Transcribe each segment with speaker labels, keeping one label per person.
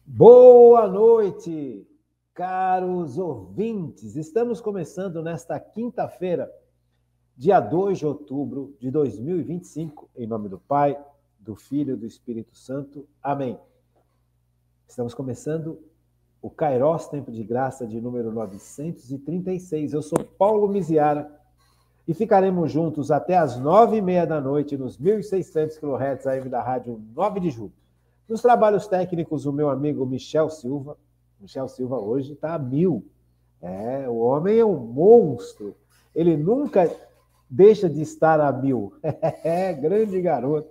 Speaker 1: Boa noite, caros ouvintes. Estamos começando nesta quinta-feira, dia 2 de outubro de 2025, em nome do Pai, do Filho e do Espírito Santo. Amém. Estamos começando o Kairos Tempo de Graça de número 936. Eu sou Paulo Miziara e ficaremos juntos até às 9h30 da noite nos 1.600 kHz AM da Rádio 9 de Julho. Nos trabalhos técnicos, o meu amigo Michel Silva. Michel Silva hoje está a 1000. O homem é um monstro. Ele nunca deixa de estar a 1000. Grande garoto.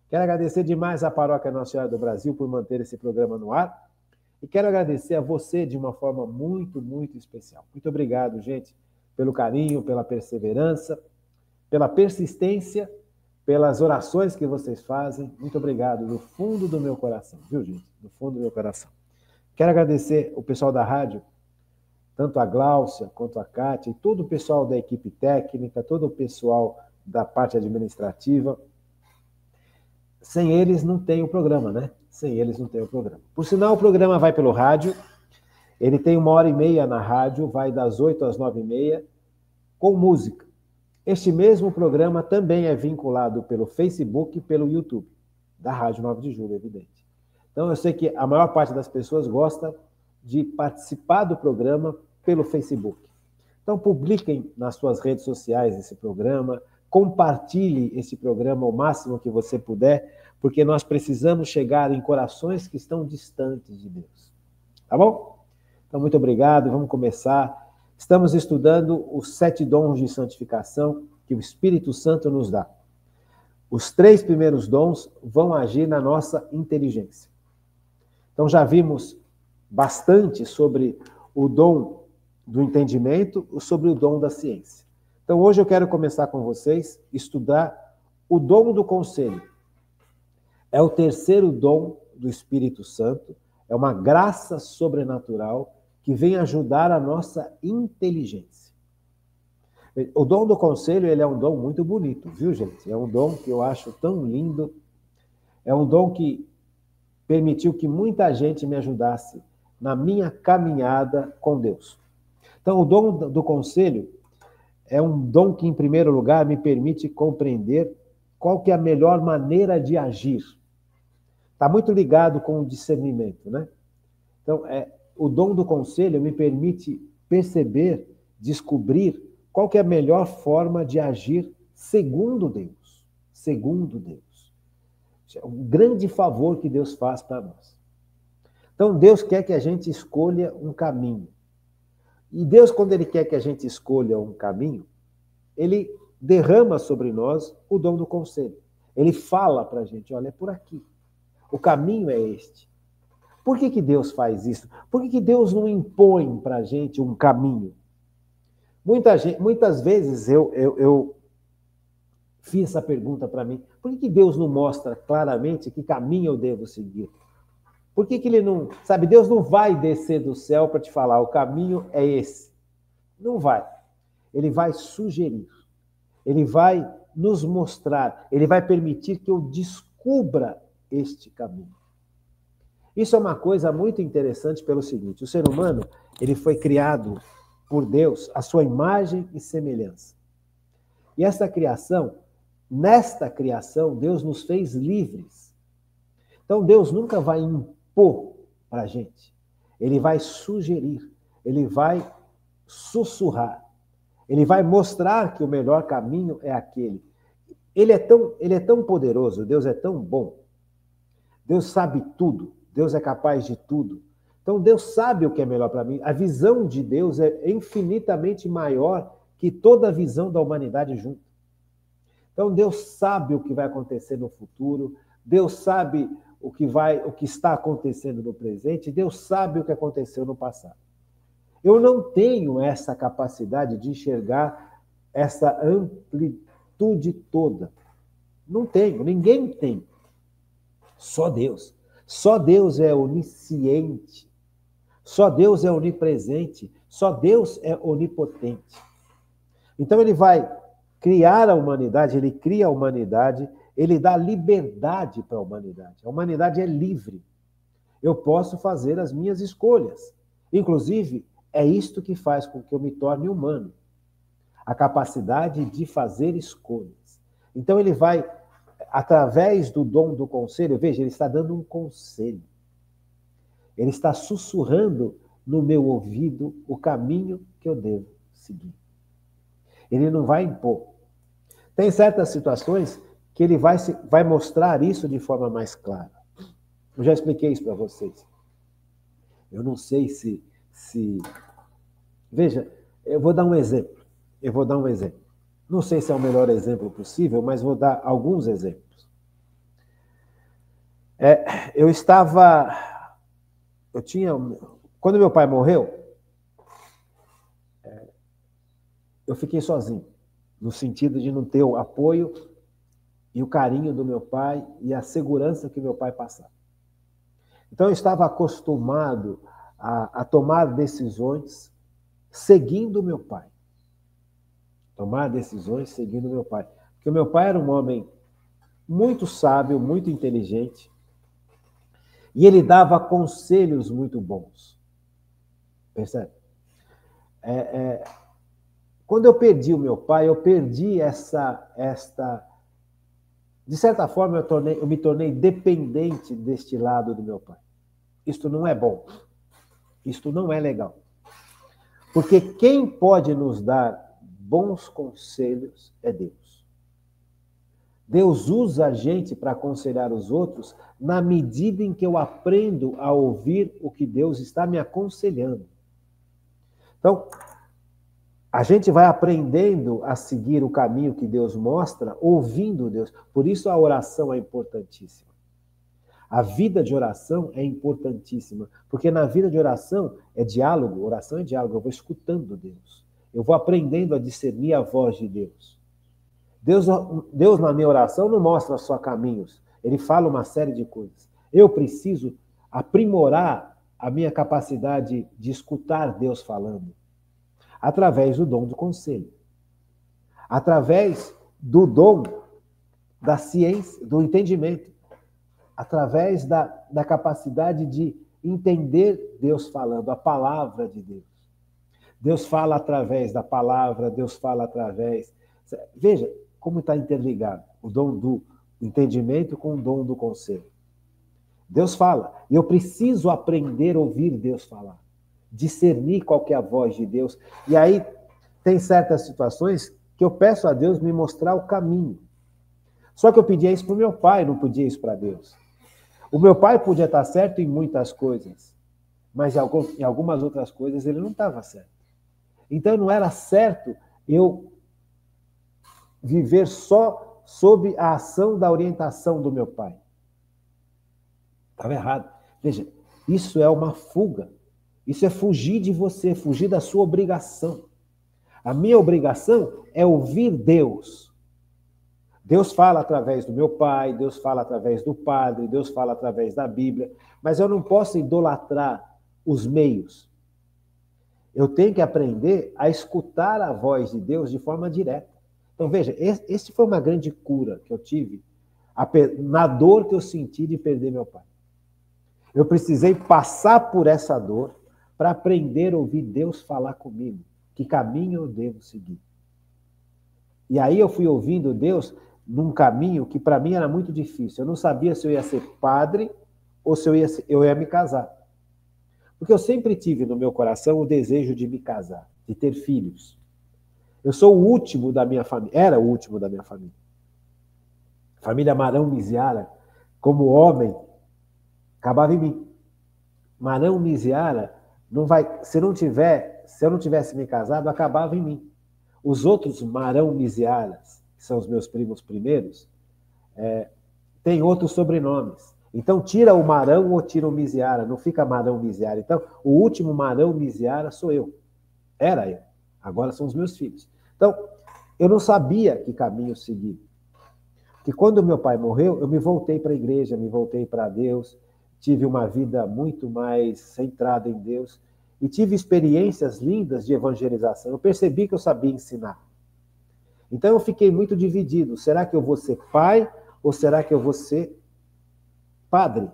Speaker 1: Quero agradecer demais à Paróquia Nossa Senhora do Brasil por manter esse programa no ar. E quero agradecer a você de uma forma muito, muito especial. Muito obrigado, gente, pelo carinho, pela perseverança, pela persistência, pelas orações que vocês fazem. Muito obrigado, do fundo do meu coração, viu, gente? Do fundo do meu coração. Quero agradecer o pessoal da rádio, tanto a Gláucia quanto a Kátia, e todo o pessoal da equipe técnica, todo o pessoal da parte administrativa. Sem eles não tem o programa, né? Sem eles não tem o programa. Por sinal, o programa vai pelo rádio, ele tem 1h30 na rádio, vai das 8 às 9h30, com música. Este mesmo programa também é vinculado pelo Facebook e pelo YouTube, da Rádio 9 de Julho, evidente. Então, eu sei que a maior parte das pessoas gosta de participar do programa pelo Facebook. Então, publiquem nas suas redes sociais esse programa, compartilhe esse programa o máximo que você puder, porque nós precisamos chegar em corações que estão distantes de Deus. Tá bom? Então, muito obrigado, vamos começar. Estamos estudando os 7 dons de santificação que o Espírito Santo nos dá. Os 3 primeiros dons vão agir na nossa inteligência. Então já vimos bastante sobre o dom do entendimento e sobre o dom da ciência. Então hoje eu quero começar com vocês a estudar o dom do conselho. É o 3º dom do Espírito Santo, é uma graça sobrenatural que vem ajudar a nossa inteligência. O dom do conselho, ele é um dom muito bonito, viu, gente? É um dom que eu acho tão lindo. É um dom que permitiu que muita gente me ajudasse na minha caminhada com Deus. Então, o dom do conselho é um dom que, em primeiro lugar, me permite compreender qual que é a melhor maneira de agir. Está muito ligado com o discernimento, né? Então, o dom do conselho me permite perceber, descobrir qual que é a melhor forma de agir segundo Deus. Segundo Deus. É um grande favor que Deus faz para nós. Então, Deus quer que a gente escolha um caminho. E Deus, quando Ele quer que a gente escolha um caminho, Ele derrama sobre nós o dom do conselho. Ele fala para a gente, olha, é por aqui. O caminho é este. Por que Deus faz isso? Por que Deus não impõe para a gente um caminho? Muitas vezes eu fiz essa pergunta para mim. Por que Deus não mostra claramente que caminho eu devo seguir? Por que Ele não... Sabe, Deus não vai descer do céu para te falar, o caminho é esse. Não vai. Ele vai sugerir. Ele vai nos mostrar. Ele vai permitir que eu descubra este caminho. Isso é uma coisa muito interessante pelo seguinte, o ser humano, ele foi criado por Deus à sua imagem e semelhança. E nesta criação, Deus nos fez livres. Então, Deus nunca vai impor para a gente. Ele vai sugerir, ele vai sussurrar, ele vai mostrar que o melhor caminho é aquele. Ele é tão poderoso, Deus é tão bom, Deus sabe tudo. Deus é capaz de tudo. Então, Deus sabe o que é melhor para mim. A visão de Deus é infinitamente maior que toda a visão da humanidade junto. Então, Deus sabe o que vai acontecer no futuro. Deus sabe o que está acontecendo no presente. Deus sabe o que aconteceu no passado. Eu não tenho essa capacidade de enxergar essa amplitude toda. Não tenho, ninguém tem. Só Deus. Só Deus é onisciente, só Deus é onipresente, só Deus é onipotente. Então ele vai criar a humanidade, ele cria a humanidade, ele dá liberdade para a humanidade. A humanidade é livre. Eu posso fazer as minhas escolhas. Inclusive, é isto que faz com que eu me torne humano. A capacidade de fazer escolhas. Então ele vai, através do dom do conselho, veja, ele está dando um conselho. Ele está sussurrando no meu ouvido o caminho que eu devo seguir. Ele não vai impor. Tem certas situações que ele vai mostrar isso de forma mais clara. Eu já expliquei isso para vocês. Eu não sei se... Veja, eu vou dar um exemplo. Não sei se é o melhor exemplo possível, mas vou dar alguns exemplos. Quando meu pai morreu, eu fiquei sozinho, no sentido de não ter o apoio e o carinho do meu pai e a segurança que meu pai passava. Então eu estava acostumado a tomar decisões seguindo meu pai. Porque o meu pai era um homem muito sábio, muito inteligente, e ele dava conselhos muito bons. Percebe? Quando eu perdi o meu pai, eu perdi de certa forma, eu me tornei dependente deste lado do meu pai. Isto não é bom. Isto não é legal. Porque quem pode nos dar bons conselhos é Deus. Deus usa a gente para aconselhar os outros na medida em que eu aprendo a ouvir o que Deus está me aconselhando. Então, a gente vai aprendendo a seguir o caminho que Deus mostra, ouvindo Deus. Por isso a oração é importantíssima. A vida de oração é importantíssima, porque na vida de oração é diálogo, oração é diálogo, eu vou escutando Deus. Eu vou aprendendo a discernir a voz de Deus. Deus na minha oração não mostra só caminhos, ele fala uma série de coisas. Eu preciso aprimorar a minha capacidade de escutar Deus falando, através do dom do conselho, através do dom da ciência, do entendimento, através da capacidade de entender Deus falando, a palavra de Deus. Deus fala através da palavra, Deus fala através... Veja como está interligado o dom do entendimento com o dom do conselho. Deus fala, e eu preciso aprender a ouvir Deus falar, discernir qual que é a voz de Deus. E aí tem certas situações que eu peço a Deus me mostrar o caminho. Só que eu pedia isso para o meu pai, não pedia isso para Deus. O meu pai podia estar certo em muitas coisas, mas em algumas outras coisas ele não estava certo. Então não era certo eu viver só sob a ação da orientação do meu pai. Estava errado. Veja, isso é uma fuga. Isso é fugir de você, fugir da sua obrigação. A minha obrigação é ouvir Deus. Deus fala através do meu pai, Deus fala através do padre, Deus fala através da Bíblia, mas eu não posso idolatrar os meios. Eu tenho que aprender a escutar a voz de Deus de forma direta. Então, veja, esse foi uma grande cura que eu tive na dor que eu senti de perder meu pai. Eu precisei passar por essa dor para aprender a ouvir Deus falar comigo, que caminho eu devo seguir. E aí eu fui ouvindo Deus num caminho que para mim era muito difícil. Eu não sabia se eu ia ser padre ou se eu ia me casar. Porque eu sempre tive no meu coração o desejo de me casar, de ter filhos. Eu sou o último da minha família, era o último da minha família. A família Marão Miziara, como homem, acabava em mim. Marão Miziara, se eu não tivesse me casado, acabava em mim. Os outros Marão Miziaras, que são os meus primos primeiros, têm outros sobrenomes. Então, tira o Marão ou tira o Miziara, não fica Marão Miziara. Então, o último Marão Miziara sou eu. Era eu. Agora são os meus filhos. Então, eu não sabia que caminho seguir. Porque quando meu pai morreu, eu me voltei para a igreja, me voltei para Deus, tive uma vida muito mais centrada em Deus e tive experiências lindas de evangelização. Eu percebi que eu sabia ensinar. Então, eu fiquei muito dividido. Será que eu vou ser pai ou será que eu vou ser padre?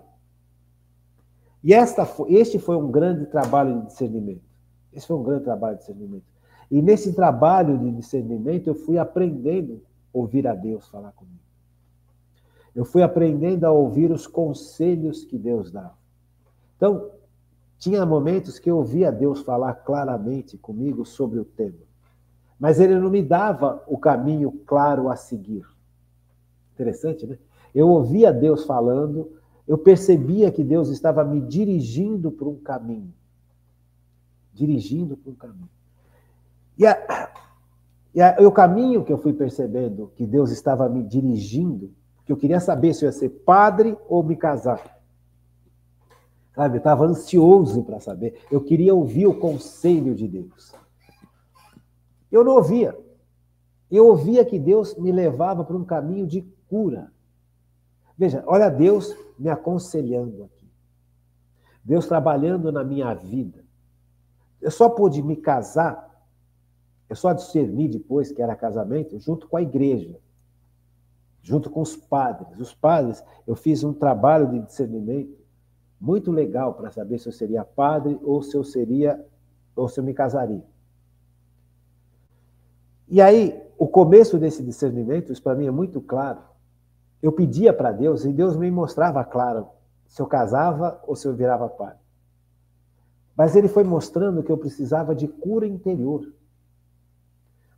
Speaker 1: E este foi um grande trabalho de discernimento. Esse foi um grande trabalho de discernimento. E nesse trabalho de discernimento, eu fui aprendendo a ouvir a Deus falar comigo. Eu fui aprendendo a ouvir os conselhos que Deus dava. Então, tinha momentos que eu ouvia Deus falar claramente comigo sobre o tema. Mas ele não me dava o caminho claro a seguir. Interessante, né? Eu ouvia Deus falando, eu percebia que Deus estava me dirigindo para um caminho. Dirigindo para um caminho. E o caminho que eu fui percebendo que Deus estava me dirigindo, que eu queria saber se eu ia ser padre ou me casar. Sabe, eu estava ansioso para saber. Eu queria ouvir o conselho de Deus. Eu não ouvia. Eu ouvia que Deus me levava para um caminho de cura. Veja, olha Deus me aconselhando aqui. Deus trabalhando na minha vida. Eu só pude me casar, eu só discerni depois que era casamento, junto com a igreja, junto com os padres. Os padres, eu fiz um trabalho de discernimento muito legal para saber se eu seria padre ou se eu me casaria. E aí, o começo desse discernimento, isso para mim é muito claro. Eu pedia para Deus e Deus me mostrava claro se eu casava ou se eu virava padre. Mas ele foi mostrando que eu precisava de cura interior.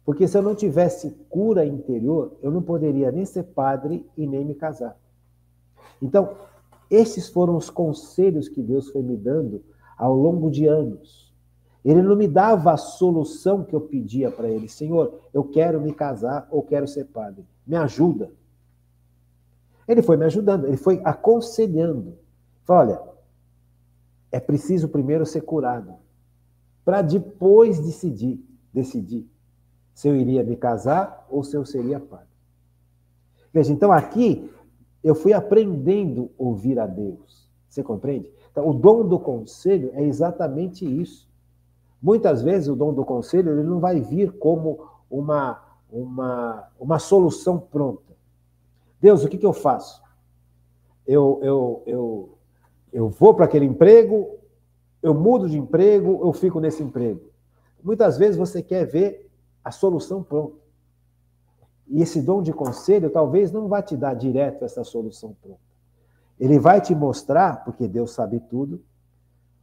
Speaker 1: Porque se eu não tivesse cura interior, eu não poderia nem ser padre e nem me casar. Então, esses foram os conselhos que Deus foi me dando ao longo de anos. Ele não me dava a solução que eu pedia para ele. Senhor, eu quero me casar ou quero ser padre. Me ajuda. Ele foi me ajudando, ele foi aconselhando. Falou, olha, é preciso primeiro ser curado, para depois decidir se eu iria me casar ou se eu seria padre. Veja, então aqui eu fui aprendendo a ouvir a Deus. Você compreende? Então, o dom do conselho é exatamente isso. Muitas vezes o dom do conselho ele não vai vir como uma solução pronta. Deus, o que eu faço? Eu vou para aquele emprego, eu mudo de emprego, eu fico nesse emprego. Muitas vezes você quer ver a solução pronta. E esse dom de conselho talvez não vá te dar direto essa solução pronta. Ele vai te mostrar, porque Deus sabe tudo,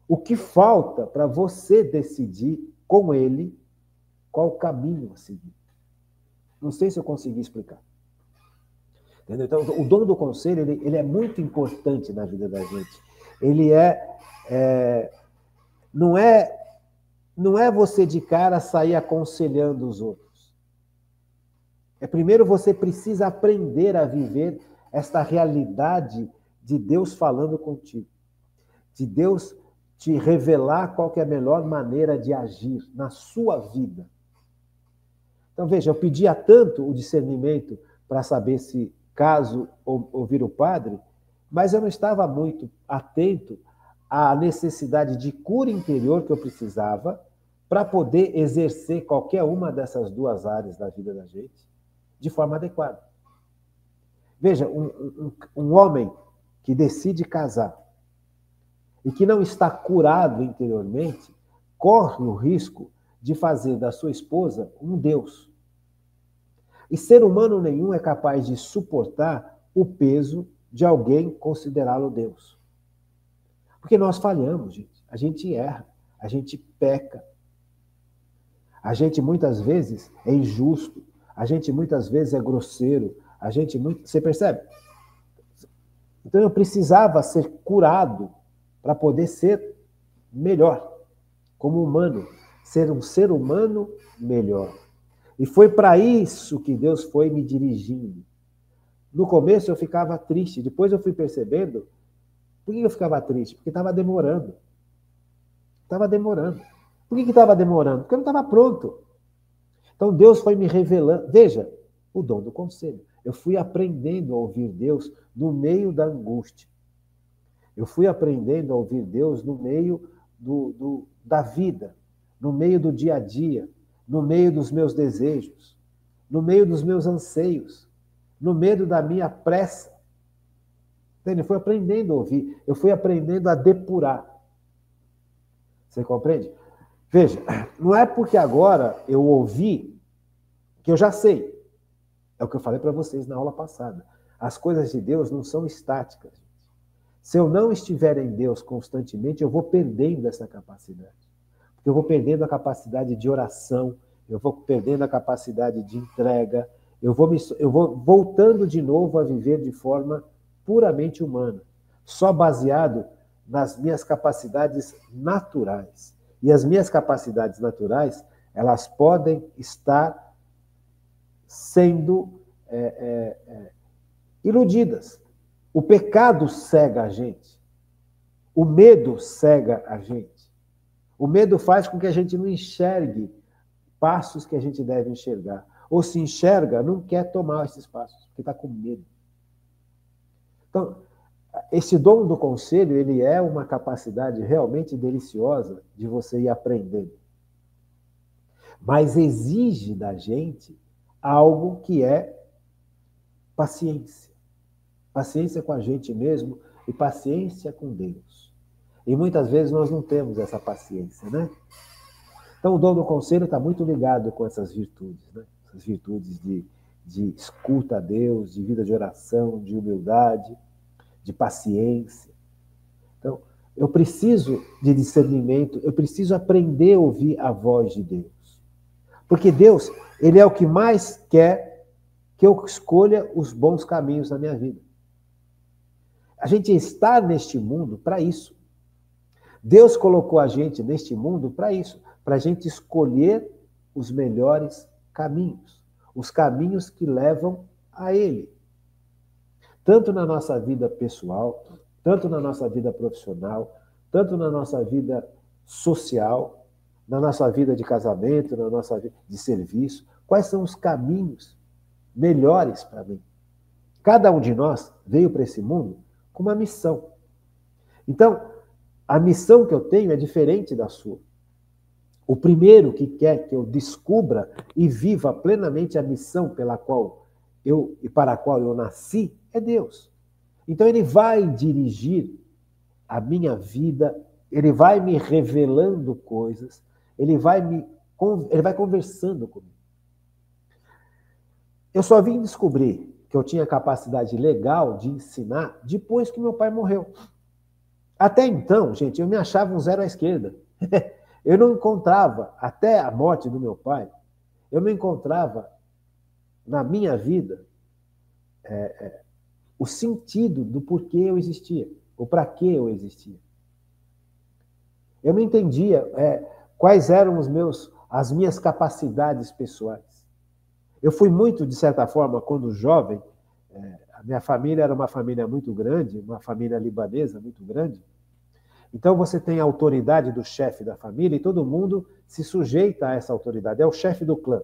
Speaker 1: o que falta para você decidir com ele qual o caminho a seguir. Não sei se eu consegui explicar. Entendeu? Então, o dom do conselho ele é muito importante na vida da gente. Ele não é você de cara sair aconselhando os outros. Primeiro você precisa aprender a viver esta realidade de Deus falando contigo. De Deus te revelar qual que é a melhor maneira de agir na sua vida. Então, veja, eu pedia tanto o discernimento para saber se caso ouvir o padre, mas eu não estava muito atento à necessidade de cura interior que eu precisava para poder exercer qualquer uma dessas duas áreas da vida da gente de forma adequada. Veja, um homem que decide casar e que não está curado interiormente, corre o risco de fazer da sua esposa um Deus. E ser humano nenhum é capaz de suportar o peso de alguém considerá-lo Deus. Porque nós falhamos, gente. A gente erra, a gente peca. A gente muitas vezes é injusto, a gente muitas vezes é grosseiro, Você percebe? Então eu precisava ser curado para poder ser melhor, como humano, ser um ser humano melhor. E foi para isso que Deus foi me dirigindo. No começo eu ficava triste, depois eu fui percebendo. Por que eu ficava triste? Porque estava demorando. Estava demorando. Por que estava demorando? Porque eu não estava pronto. Então Deus foi me revelando. Veja, o dom do conselho. Eu fui aprendendo a ouvir Deus no meio da angústia. Eu fui aprendendo a ouvir Deus no meio da vida, no meio do dia a dia, no meio dos meus desejos, no meio dos meus anseios, no meio da minha pressa. Entende? Eu fui aprendendo a ouvir, eu fui aprendendo a depurar. Você compreende? Veja, não é porque agora eu ouvi que eu já sei. É o que eu falei para vocês na aula passada. As coisas de Deus não são estáticas. Se eu não estiver em Deus constantemente, eu vou perdendo essa capacidade. Porque eu vou perdendo a capacidade de oração, eu vou perdendo a capacidade de entrega, eu vou voltando de novo a viver de forma puramente humana, só baseado nas minhas capacidades naturais. E as minhas capacidades naturais, elas podem estar sendo iludidas. O pecado cega a gente. O medo cega a gente. O medo faz com que a gente não enxergue passos que a gente deve enxergar. Ou se enxerga, não quer tomar esses passos, porque está com medo. Então, esse dom do conselho, ele é uma capacidade realmente deliciosa de você ir aprendendo. Mas exige da gente algo que é paciência. Paciência com a gente mesmo e paciência com Deus. E muitas vezes nós não temos essa paciência, né? Então o dom do conselho está muito ligado com essas virtudes, né? Essas virtudes de escuta a Deus, de vida de oração, de humildade, de paciência. Então, eu preciso de discernimento, eu preciso aprender a ouvir a voz de Deus. Porque Deus, ele é o que mais quer que eu escolha os bons caminhos na minha vida. A gente está neste mundo para isso. Deus colocou a gente neste mundo para isso, para a gente escolher os melhores caminhos, os caminhos que levam a Ele. Tanto na nossa vida pessoal, tanto na nossa vida profissional, tanto na nossa vida social, na nossa vida de casamento, na nossa vida de serviço. Quais são os caminhos melhores para mim? Cada um de nós veio para esse mundo com uma missão. Então, a missão que eu tenho é diferente da sua. O primeiro que quer que eu descubra e viva plenamente a missão pela qual e para a qual eu nasci é Deus. Então ele vai dirigir a minha vida, ele vai me revelando coisas, ele vai conversando comigo. Eu só vim descobrir que eu tinha capacidade legal de ensinar depois que meu pai morreu. Até então, gente, eu me achava um zero à esquerda. Eu não encontrava, até a morte do meu pai, eu não encontrava na minha vida o sentido do porquê eu existia, ou para que eu existia. Eu não entendia quais eram as minhas capacidades pessoais. Eu fui muito, de certa forma, quando jovem, a minha família era uma família muito grande, uma família libanesa muito grande. Então você tem a autoridade do chefe da família e todo mundo se sujeita a essa autoridade. É o chefe do clã.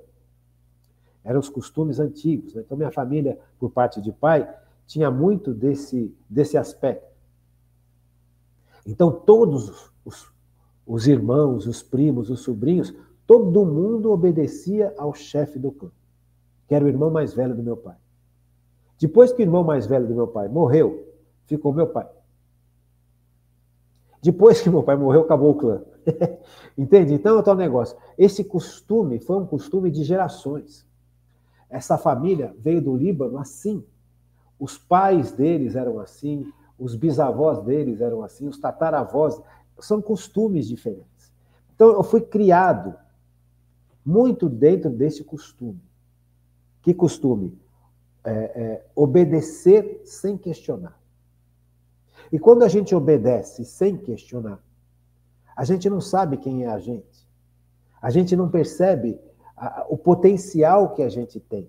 Speaker 1: Eram os costumes antigos, né? Então minha família, por parte de pai, tinha muito desse aspecto. Então todos os irmãos, os primos, os sobrinhos, todo mundo obedecia ao chefe do clã, que era o irmão mais velho do meu pai. Depois que o irmão mais velho do meu pai morreu, ficou meu pai. Depois que meu pai morreu, acabou o clã. Entende? Então é o tal negócio. Esse costume foi um costume de gerações. Essa família veio do Líbano assim. Os pais deles eram assim, os bisavós deles eram assim, os tataravós. São costumes diferentes. Então eu fui criado muito dentro desse costume. Que costume? Obedecer sem questionar. E quando a gente obedece sem questionar, a gente não sabe quem é a gente. A gente não percebe o potencial que a gente tem.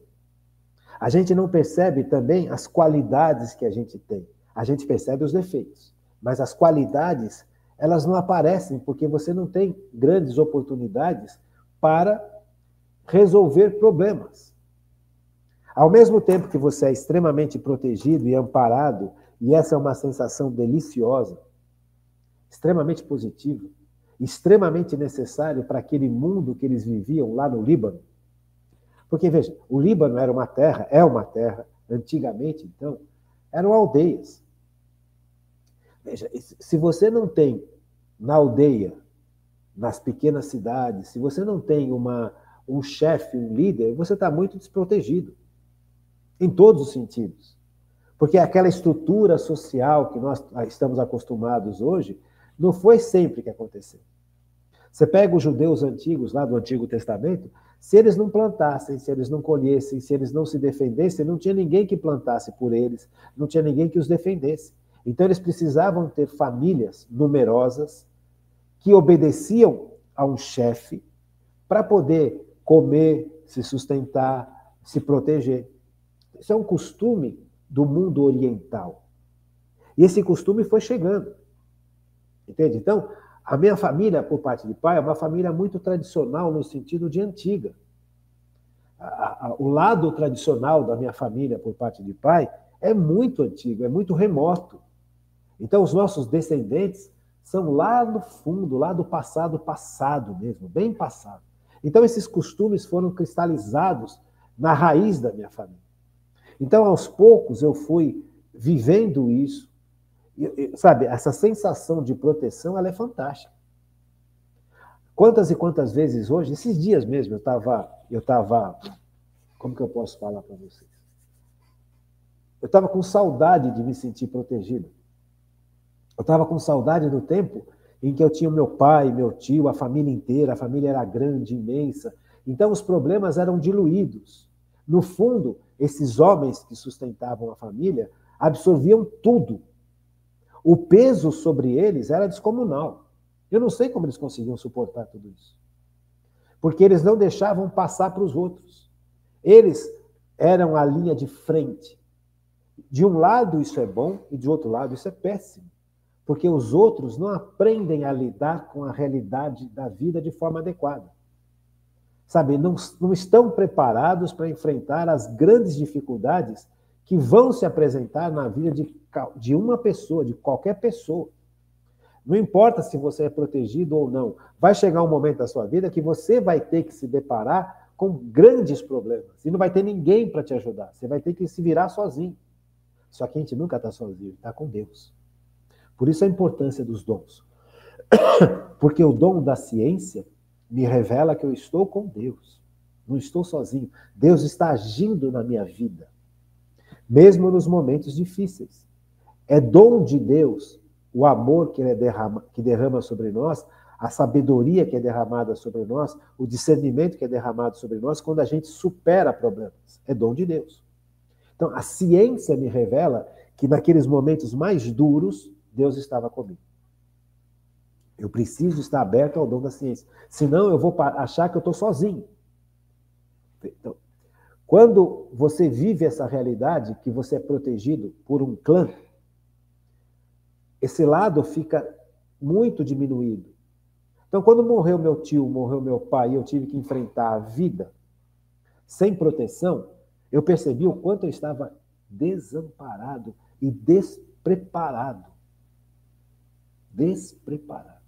Speaker 1: A gente não percebe também as qualidades que a gente tem. A gente percebe os defeitos. Mas as qualidades, elas não aparecem porque você não tem grandes oportunidades para resolver problemas. Ao mesmo tempo que você é extremamente protegido e amparado, e essa é uma sensação deliciosa, extremamente positiva, extremamente necessário para aquele mundo que eles viviam lá no Líbano. Porque, veja, o Líbano era uma terra, antigamente, então, eram aldeias. Veja, se você não tem na aldeia, nas pequenas cidades, se você não tem um chefe, um líder, você está muito desprotegido, em todos os sentidos. Porque aquela estrutura social que nós estamos acostumados hoje, não foi sempre que aconteceu. Você pega os judeus antigos, lá do Antigo Testamento, se eles não plantassem, se eles não colhessem, se eles não se defendessem, não tinha ninguém que plantasse por eles, não tinha ninguém que os defendesse. Então eles precisavam ter famílias numerosas que obedeciam a um chefe para poder comer, se sustentar, se proteger. Isso é um costume do mundo oriental. E esse costume foi chegando. Entende? Então, a minha família, por parte de pai, é uma família muito tradicional no sentido de antiga. O lado tradicional da minha família, por parte de pai, é muito antigo, é muito remoto. Então, os nossos descendentes são lá no fundo, lá do passado mesmo, bem passado. Então, esses costumes foram cristalizados na raiz da minha família. Então, aos poucos, eu fui vivendo isso. Sabe, essa sensação de proteção, ela é fantástica. Quantas e quantas vezes hoje, esses dias mesmo, eu estava, como que eu posso falar para vocês? Eu estava com saudade de me sentir protegido. Eu estava com saudade do tempo em que eu tinha meu pai, meu tio, a família inteira, a família era grande, imensa. Então, os problemas eram diluídos. No fundo, esses homens que sustentavam a família absorviam tudo. O peso sobre eles era descomunal. Eu não sei como eles conseguiam suportar tudo isso. Porque eles não deixavam passar para os outros. Eles eram a linha de frente. De um lado isso é bom e de outro lado isso é péssimo. Porque os outros não aprendem a lidar com a realidade da vida de forma adequada. Sabe, não estão preparados para enfrentar as grandes dificuldades que vão se apresentar na vida de uma pessoa, de qualquer pessoa. Não importa se você é protegido ou não. Vai chegar um momento da sua vida que você vai ter que se deparar com grandes problemas. E não vai ter ninguém para te ajudar. Você vai ter que se virar sozinho. Só que a gente nunca está sozinho, está com Deus. Por isso a importância dos dons. Porque o dom da ciência me revela que eu estou com Deus. Não estou sozinho. Deus está agindo na minha vida. Mesmo nos momentos difíceis. É dom de Deus o amor que que derrama sobre nós, a sabedoria que é derramada sobre nós, o discernimento que é derramado sobre nós quando a gente supera problemas. É dom de Deus. Então, a ciência me revela que naqueles momentos mais duros, Deus estava comigo. Eu preciso estar aberto ao dom da ciência. Senão eu vou achar que eu estou sozinho. Então, quando você vive essa realidade, que você é protegido por um clã, esse lado fica muito diminuído. Então, quando morreu meu tio, morreu meu pai, e eu tive que enfrentar a vida sem proteção, eu percebi o quanto eu estava desamparado e despreparado. Despreparado.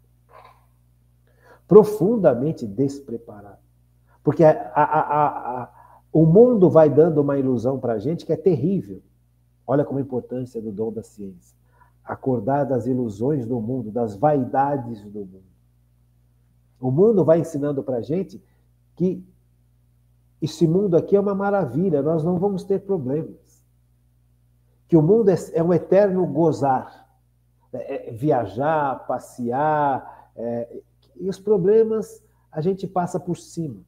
Speaker 1: Profundamente despreparado. Porque o mundo vai dando uma ilusão para a gente que é terrível. Olha como a importância do dom da ciência. Acordar das ilusões do mundo, das vaidades do mundo. O mundo vai ensinando para a gente que esse mundo aqui é uma maravilha, nós não vamos ter problemas. Que o mundo é um eterno gozar. Viajar, passear, e os problemas a gente passa por cima.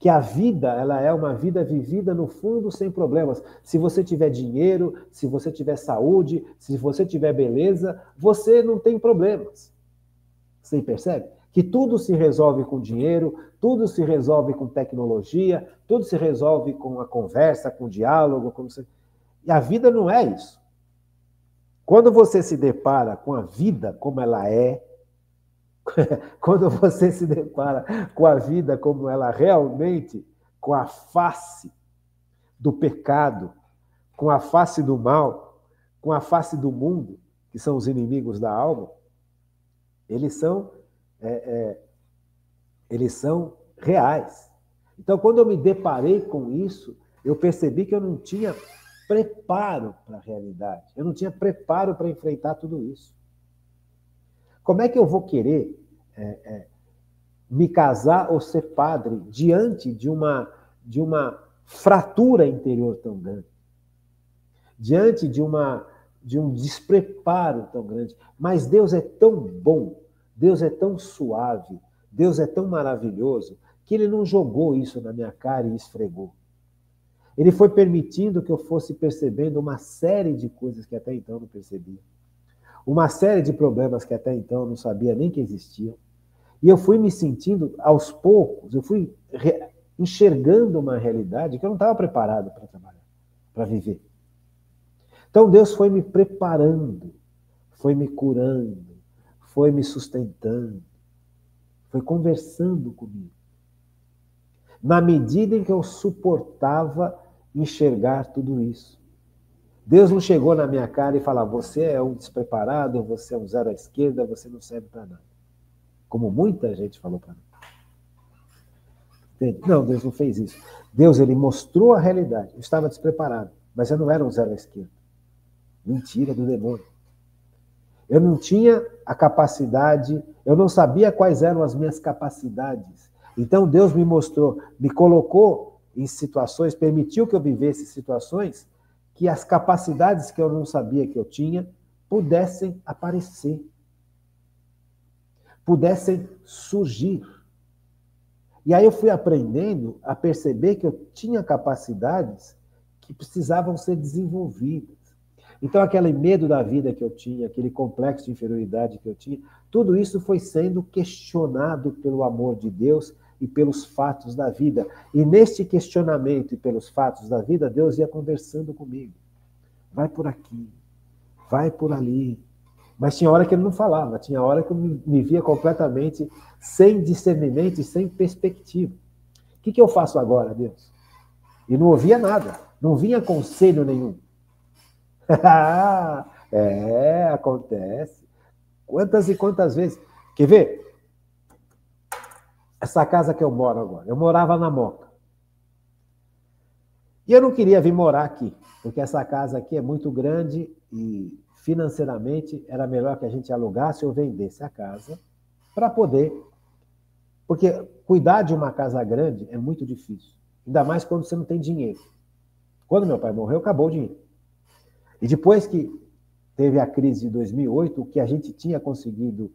Speaker 1: Que a vida, ela é uma vida vivida no fundo sem problemas. Se você tiver dinheiro, se você tiver saúde, se você tiver beleza, você não tem problemas. Você percebe? Que tudo se resolve com dinheiro, tudo se resolve com tecnologia, tudo se resolve com a conversa, com o diálogo. E a vida não é isso. Quando você se depara com a vida como ela é, quando você se depara com a vida como ela realmente, com a face do pecado, com a face do mal, com a face do mundo, que são os inimigos da alma, eles são reais. Então, quando eu me deparei com isso, eu percebi que eu não tinha preparo para a realidade. Eu não tinha preparo para enfrentar tudo isso. Como é que eu vou querer me casar ou ser padre diante de uma fratura interior tão grande? Diante de um despreparo tão grande. Mas Deus é tão bom, Deus é tão suave, Deus é tão maravilhoso, que Ele não jogou isso na minha cara e esfregou. Ele foi permitindo que eu fosse percebendo uma série de coisas que até então eu não percebia. Uma série de problemas que até então eu não sabia nem que existiam. E eu fui me sentindo, aos poucos, eu fui enxergando uma realidade que eu não estava preparado para trabalhar, para viver. Então Deus foi me preparando, foi me curando, foi me sustentando, foi conversando comigo. Na medida em que eu suportava enxergar tudo isso. Deus não chegou na minha cara e falou: você é um despreparado, você é um zero à esquerda, você não serve para nada. Como muita gente falou para mim. Entende? Não, Deus não fez isso. Deus, Ele mostrou a realidade. Eu estava despreparado, mas eu não era um zero à esquerda. Mentira do demônio. Eu não tinha a capacidade, eu não sabia quais eram as minhas capacidades. Então Deus me mostrou, me colocou em situações, permitiu que eu vivesse situações que as capacidades que eu não sabia que eu tinha pudessem aparecer, pudessem surgir. E aí eu fui aprendendo a perceber que eu tinha capacidades que precisavam ser desenvolvidas. Então, aquele medo da vida que eu tinha, aquele complexo de inferioridade que eu tinha, tudo isso foi sendo questionado pelo amor de Deus e pelos fatos da vida. E neste questionamento e pelos fatos da vida, Deus ia conversando comigo. Vai por aqui, vai por ali. Mas tinha hora que Ele não falava, tinha hora que eu me via completamente sem discernimento e sem perspectiva. O que eu faço agora, Deus? E não ouvia nada, não vinha conselho nenhum. Acontece. Quantas e quantas vezes. Quer ver? Essa casa que eu moro agora, eu morava na Moca. E eu não queria vir morar aqui, porque essa casa aqui é muito grande e financeiramente era melhor que a gente alugasse ou vendesse a casa para poder... Porque cuidar de uma casa grande é muito difícil, ainda mais quando você não tem dinheiro. Quando meu pai morreu, acabou o dinheiro. E depois que teve a crise de 2008, o que a gente tinha conseguido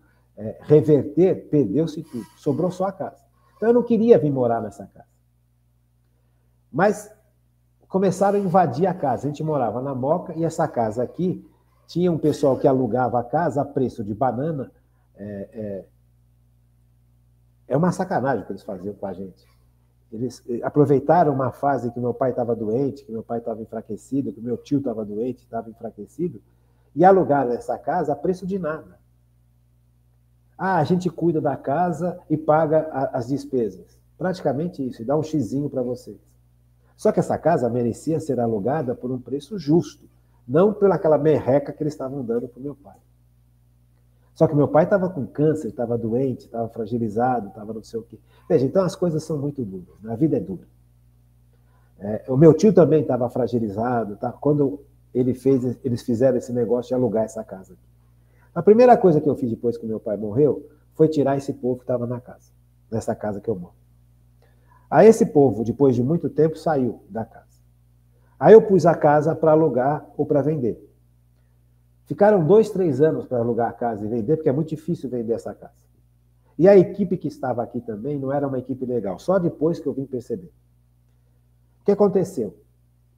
Speaker 1: reverter, perdeu-se tudo. Sobrou só a casa. Então eu não queria vir morar nessa casa. Mas começaram a invadir a casa. A gente morava na Moca e essa casa aqui tinha um pessoal que alugava a casa a preço de banana. É uma sacanagem que eles faziam com a gente. Eles aproveitaram uma fase que meu pai estava doente, que meu pai estava enfraquecido, que meu tio estava doente, estava enfraquecido, e alugaram essa casa a preço de nada. A gente cuida da casa e paga as despesas. Praticamente isso, e dá um xizinho para vocês. Só que essa casa merecia ser alugada por um preço justo, não pelaquela merreca que eles estavam dando para o meu pai. Só que meu pai estava com câncer, estava doente, estava fragilizado, estava não sei o quê. Veja, então as coisas são muito duras, a vida é dura. O meu tio também estava fragilizado, tá? Quando eles fizeram esse negócio de alugar essa casa. A primeira coisa que eu fiz depois que meu pai morreu foi tirar esse povo que estava na casa, nessa casa que eu moro. Aí esse povo, depois de muito tempo, saiu da casa. Aí eu pus a casa para alugar ou para vender. Ficaram 2, 3 anos para alugar a casa e vender, porque é muito difícil vender essa casa. E a equipe que estava aqui também não era uma equipe legal, só depois que eu vim perceber. O que aconteceu?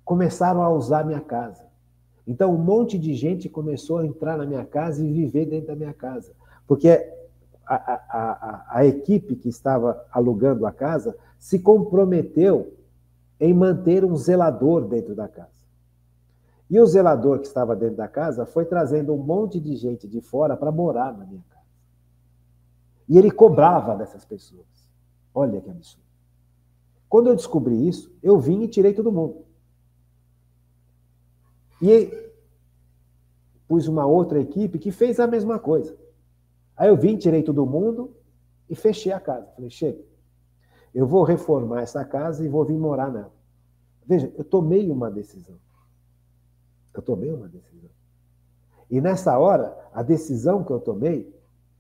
Speaker 1: Começaram a usar minha casa. Então um monte de gente começou a entrar na minha casa e viver dentro da minha casa. Porque a equipe que estava alugando a casa se comprometeu em manter um zelador dentro da casa. E o zelador que estava dentro da casa foi trazendo um monte de gente de fora para morar na minha casa. E ele cobrava dessas pessoas. Olha que absurdo. Quando eu descobri isso, eu vim e tirei todo mundo. E pus uma outra equipe que fez a mesma coisa. Aí eu vim, tirei todo mundo e fechei a casa. Falei, chega, eu vou reformar essa casa e vou vir morar nela. Veja, eu tomei uma decisão. Eu tomei uma decisão. E nessa hora, a decisão que eu tomei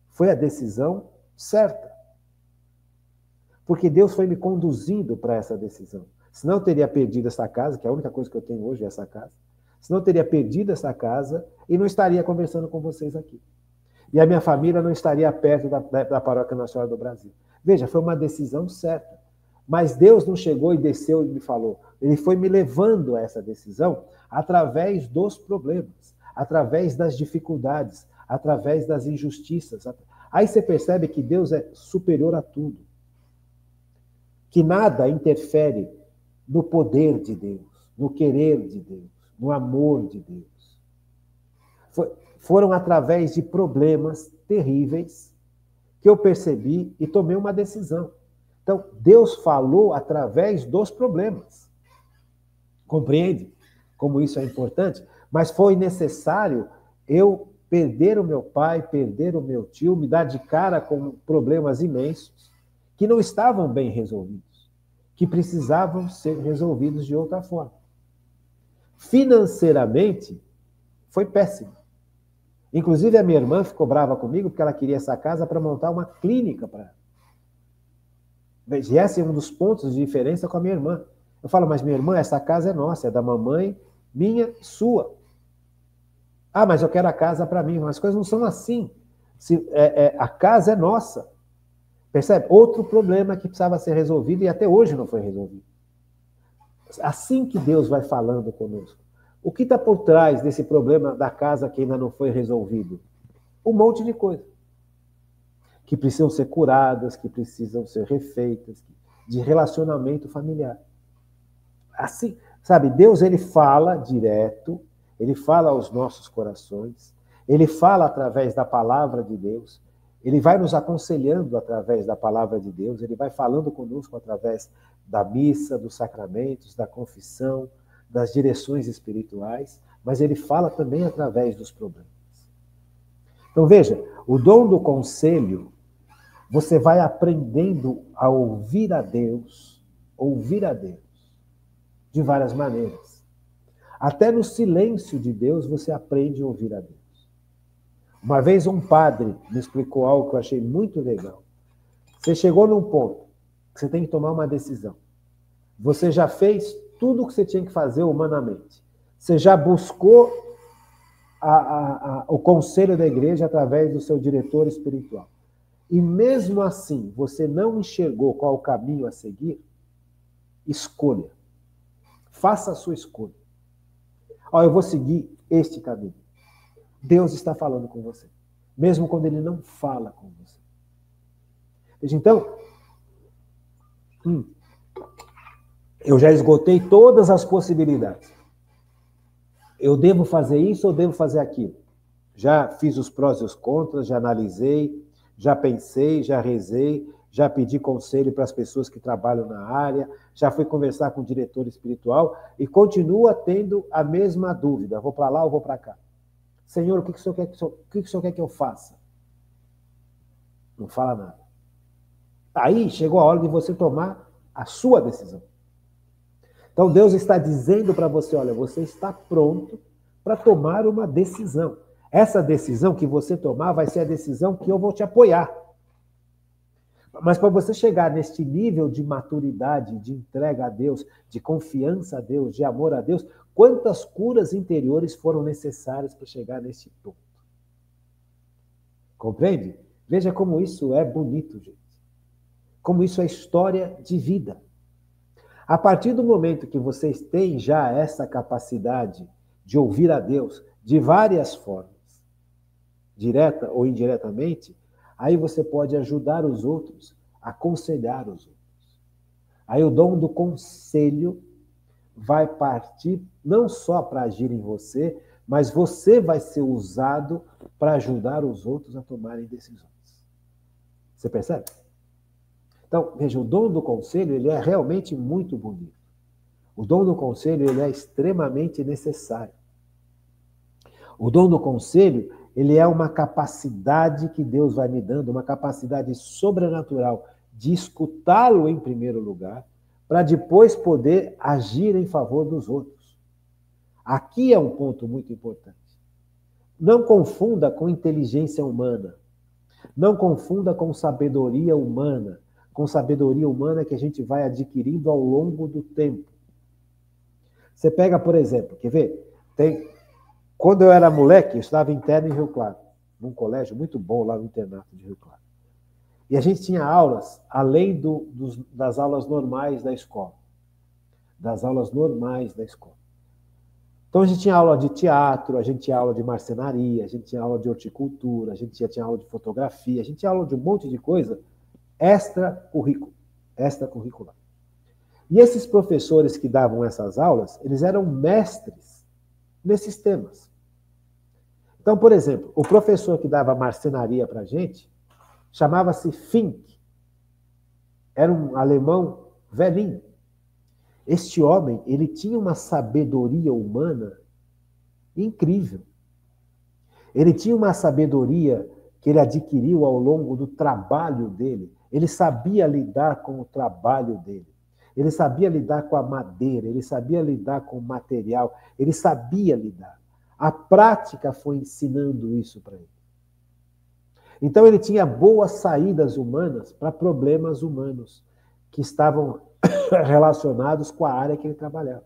Speaker 1: foi a decisão certa. Porque Deus foi me conduzindo para essa decisão. Senão eu teria perdido essa casa, que é a única coisa que eu tenho hoje é essa casa. Senão eu teria perdido essa casa e não estaria conversando com vocês aqui. E a minha família não estaria perto da Paróquia Nossa Senhora do Brasil. Veja, foi uma decisão certa. Mas Deus não chegou e desceu e me falou. Ele foi me levando a essa decisão através dos problemas, através das dificuldades, através das injustiças. Aí você percebe que Deus é superior a tudo. Que nada interfere no poder de Deus, no querer de Deus, no amor de Deus. Foram através de problemas terríveis que eu percebi e tomei uma decisão. Então, Deus falou através dos problemas. Compreende como isso é importante? Mas foi necessário eu perder o meu pai, perder o meu tio, me dar de cara com problemas imensos que não estavam bem resolvidos, que precisavam ser resolvidos de outra forma. Financeiramente, foi péssimo. Inclusive, a minha irmã ficou brava comigo porque ela queria essa casa para montar uma clínica para ela. E esse é um dos pontos de diferença com a minha irmã. Eu falo, mas minha irmã, essa casa é nossa, é da mamãe, minha, sua. Ah, mas eu quero a casa para mim. As coisas não são assim. A casa é nossa. Percebe? Outro problema que precisava ser resolvido e até hoje não foi resolvido. Assim que Deus vai falando conosco. O que está por trás desse problema da casa que ainda não foi resolvido? Um monte de coisa. Que precisam ser curadas, que precisam ser refeitas, de relacionamento familiar. Assim, sabe, Deus, ele fala direto, ele fala aos nossos corações, ele fala através da palavra de Deus, ele vai nos aconselhando através da palavra de Deus, ele vai falando conosco através da missa, dos sacramentos, da confissão, das direções espirituais, mas ele fala também através dos problemas. Então veja, o dom do conselho, você vai aprendendo a ouvir a Deus, de várias maneiras. Até no silêncio de Deus você aprende a ouvir a Deus. Uma vez um padre me explicou algo que eu achei muito legal. Você chegou num ponto que você tem que tomar uma decisão. Você já fez tudo o que você tinha que fazer humanamente. Você já buscou o conselho da igreja através do seu diretor espiritual. E mesmo assim, você não enxergou qual o caminho a seguir, escolha. Faça a sua escolha. Eu vou seguir este caminho. Deus está falando com você. Mesmo quando ele não fala com você. Veja, então, eu já esgotei todas as possibilidades. Eu devo fazer isso ou devo fazer aquilo? Já fiz os prós e os contras, já analisei, já pensei, já rezei, já pedi conselho para as pessoas que trabalham na área, já fui conversar com o diretor espiritual e continua tendo a mesma dúvida. Vou para lá ou vou para cá? Senhor, o que o Senhor quer que eu faça? Não fala nada. Aí chegou a hora de você tomar a sua decisão. Então Deus está dizendo para você, olha, você está pronto para tomar uma decisão. Essa decisão que você tomar vai ser a decisão que eu vou te apoiar. Mas para você chegar neste nível de maturidade, de entrega a Deus, de confiança a Deus, de amor a Deus, quantas curas interiores foram necessárias para chegar neste ponto? Compreende? Veja como isso é bonito, gente. Como isso é história de vida. A partir do momento que vocês têm já essa capacidade de ouvir a Deus de várias formas, direta ou indiretamente, aí você pode ajudar os outros, aconselhar os outros. Aí o dom do conselho vai partir não só para agir em você, mas você vai ser usado para ajudar os outros a tomarem decisões. Você percebe? Então, veja, o dom do conselho ele é realmente muito bonito. O dom do conselho ele é extremamente necessário. O dom do conselho ele é uma capacidade que Deus vai me dando, uma capacidade sobrenatural de escutá-lo em primeiro lugar, para depois poder agir em favor dos outros. Aqui é um ponto muito importante. Não confunda com inteligência humana. Não confunda com sabedoria humana. Com sabedoria humana que a gente vai adquirindo ao longo do tempo. Você pega, por exemplo, quer ver? Quando eu era moleque, eu estava interno em Rio Claro, num colégio muito bom lá no internato de Rio Claro. E a gente tinha aulas, além das aulas normais da escola. Das aulas normais da escola. Então a gente tinha aula de teatro, a gente tinha aula de marcenaria, a gente tinha aula de horticultura, a gente tinha aula de fotografia, a gente tinha aula de um monte de coisa extracurricular. E esses professores que davam essas aulas, eles eram mestres nesses temas. Então, por exemplo, o professor que dava marcenaria para a gente chamava-se Fink. Era um alemão velhinho. Este homem, ele tinha uma sabedoria humana incrível. Ele tinha uma sabedoria que ele adquiriu ao longo do trabalho dele. Ele sabia lidar com o trabalho dele. Ele sabia lidar com a madeira, ele sabia lidar com o material, ele sabia lidar. A prática foi ensinando isso para ele. Então ele tinha boas saídas humanas para problemas humanos que estavam relacionados com a área que ele trabalhava.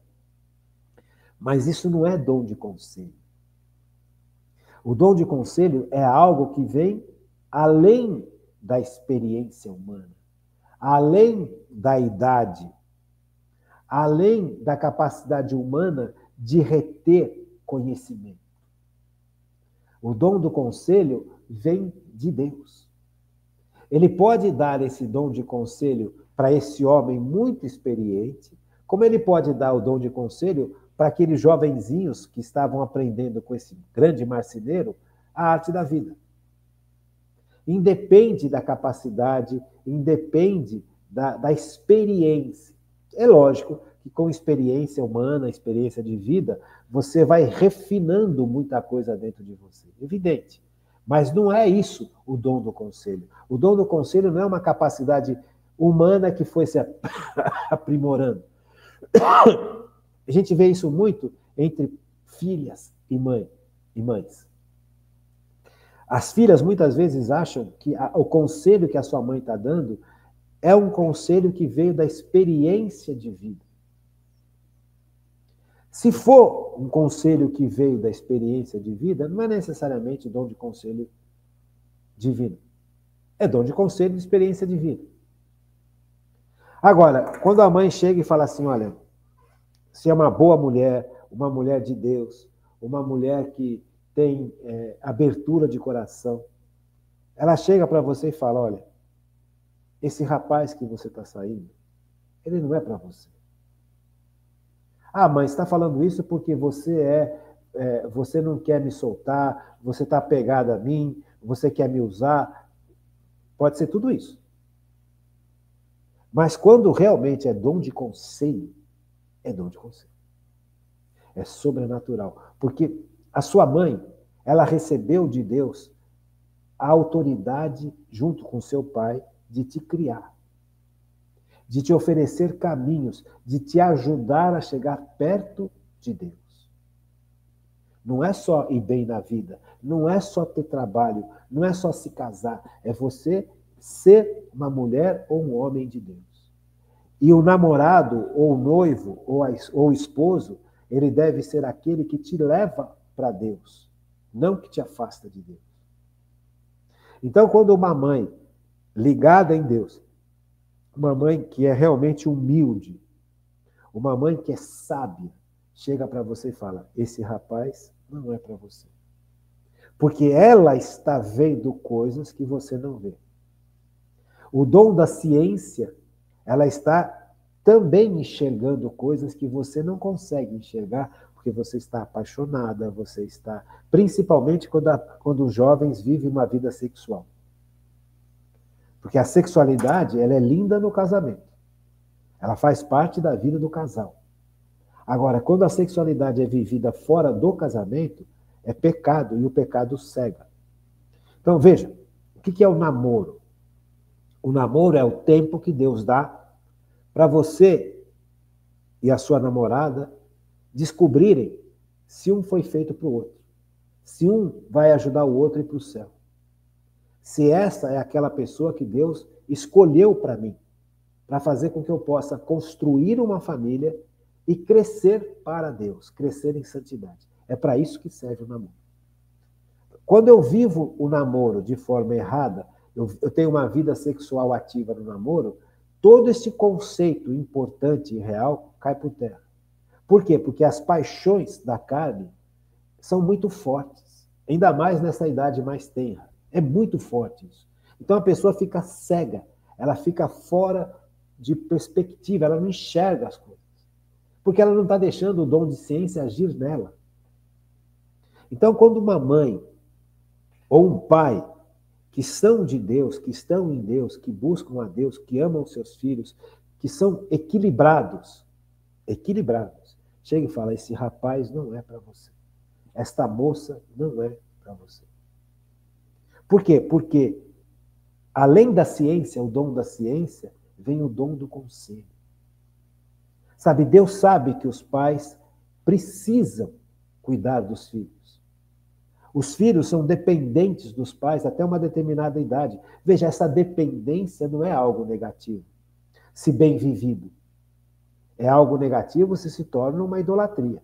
Speaker 1: Mas isso não é dom de conselho. O dom de conselho é algo que vem além da experiência humana, além da idade, além da capacidade humana de reter conhecimento. O dom do conselho vem de Deus. Ele pode dar esse dom de conselho para esse homem muito experiente, como ele pode dar o dom de conselho para aqueles jovenzinhos que estavam aprendendo com esse grande marceneiro a arte da vida. Independe da capacidade, independe da experiência. É lógico que com experiência humana, experiência de vida, você vai refinando muita coisa dentro de você. Evidente. Mas não é isso o dom do conselho. O dom do conselho não é uma capacidade humana que foi se aprimorando. A gente vê isso muito entre filhas e mães. As filhas muitas vezes acham que o conselho que a sua mãe está dando é um conselho que veio da experiência de vida. Se for um conselho que veio da experiência de vida, não é necessariamente dom de conselho divino. É dom de conselho de experiência de vida. Agora, quando a mãe chega e fala assim, olha, se é uma boa mulher, uma mulher de Deus, uma mulher que tem abertura de coração, ela chega para você e fala, olha, esse rapaz que você está saindo, ele não é para você. Ah, mãe, você está falando isso porque você você não quer me soltar, você está apegado a mim, você quer me usar. Pode ser tudo isso. Mas quando realmente é dom de conselho, é dom de conselho. É sobrenatural. Porque a sua mãe, ela recebeu de Deus a autoridade, junto com seu pai, de te criar, de te oferecer caminhos, de te ajudar a chegar perto de Deus. Não é só ir bem na vida, não é só ter trabalho, não é só se casar, é você ser uma mulher ou um homem de Deus. E o namorado, ou o noivo, ou o esposo, ele deve ser aquele que te leva para Deus, não que te afasta de Deus. Então, quando uma mãe ligada em Deus, uma mãe que é realmente humilde, uma mãe que é sábia, chega para você e fala, esse rapaz não é para você. Porque ela está vendo coisas que você não vê. O dom da ciência, ela está também enxergando coisas que você não consegue enxergar, porque você está apaixonada, você está... Principalmente quando os jovens vivem uma vida sexual. Porque a sexualidade, ela é linda no casamento. Ela faz parte da vida do casal. Agora, quando a sexualidade é vivida fora do casamento, é pecado, e o pecado cega. Então, veja, o que é o namoro? O namoro é o tempo que Deus dá para você e a sua namorada descobrirem se um foi feito para o outro, se um vai ajudar o outro a ir para o céu, se essa é aquela pessoa que Deus escolheu para mim, para fazer com que eu possa construir uma família e crescer para Deus, crescer em santidade. É para isso que serve o namoro. Quando eu vivo o namoro de forma errada, eu tenho uma vida sexual ativa no namoro, todo este conceito importante e real cai por terra. Por quê? Porque as paixões da carne são muito fortes, ainda mais nessa idade mais tenra. É muito forte isso. Então a pessoa fica cega, ela fica fora de perspectiva, ela não enxerga as coisas. Porque ela não está deixando o dom de ciência agir nela. Então, quando uma mãe ou um pai que são de Deus, que estão em Deus, que buscam a Deus, que amam seus filhos, que são equilibrados, chega e fala, esse rapaz não é para você. Esta moça não é para você. Por quê? Porque, além da ciência, o dom da ciência, vem o dom do conselho. Sabe, Deus sabe que os pais precisam cuidar dos filhos. Os filhos são dependentes dos pais até uma determinada idade. Veja, essa dependência não é algo negativo, se bem vivido. É algo negativo se se torna uma idolatria.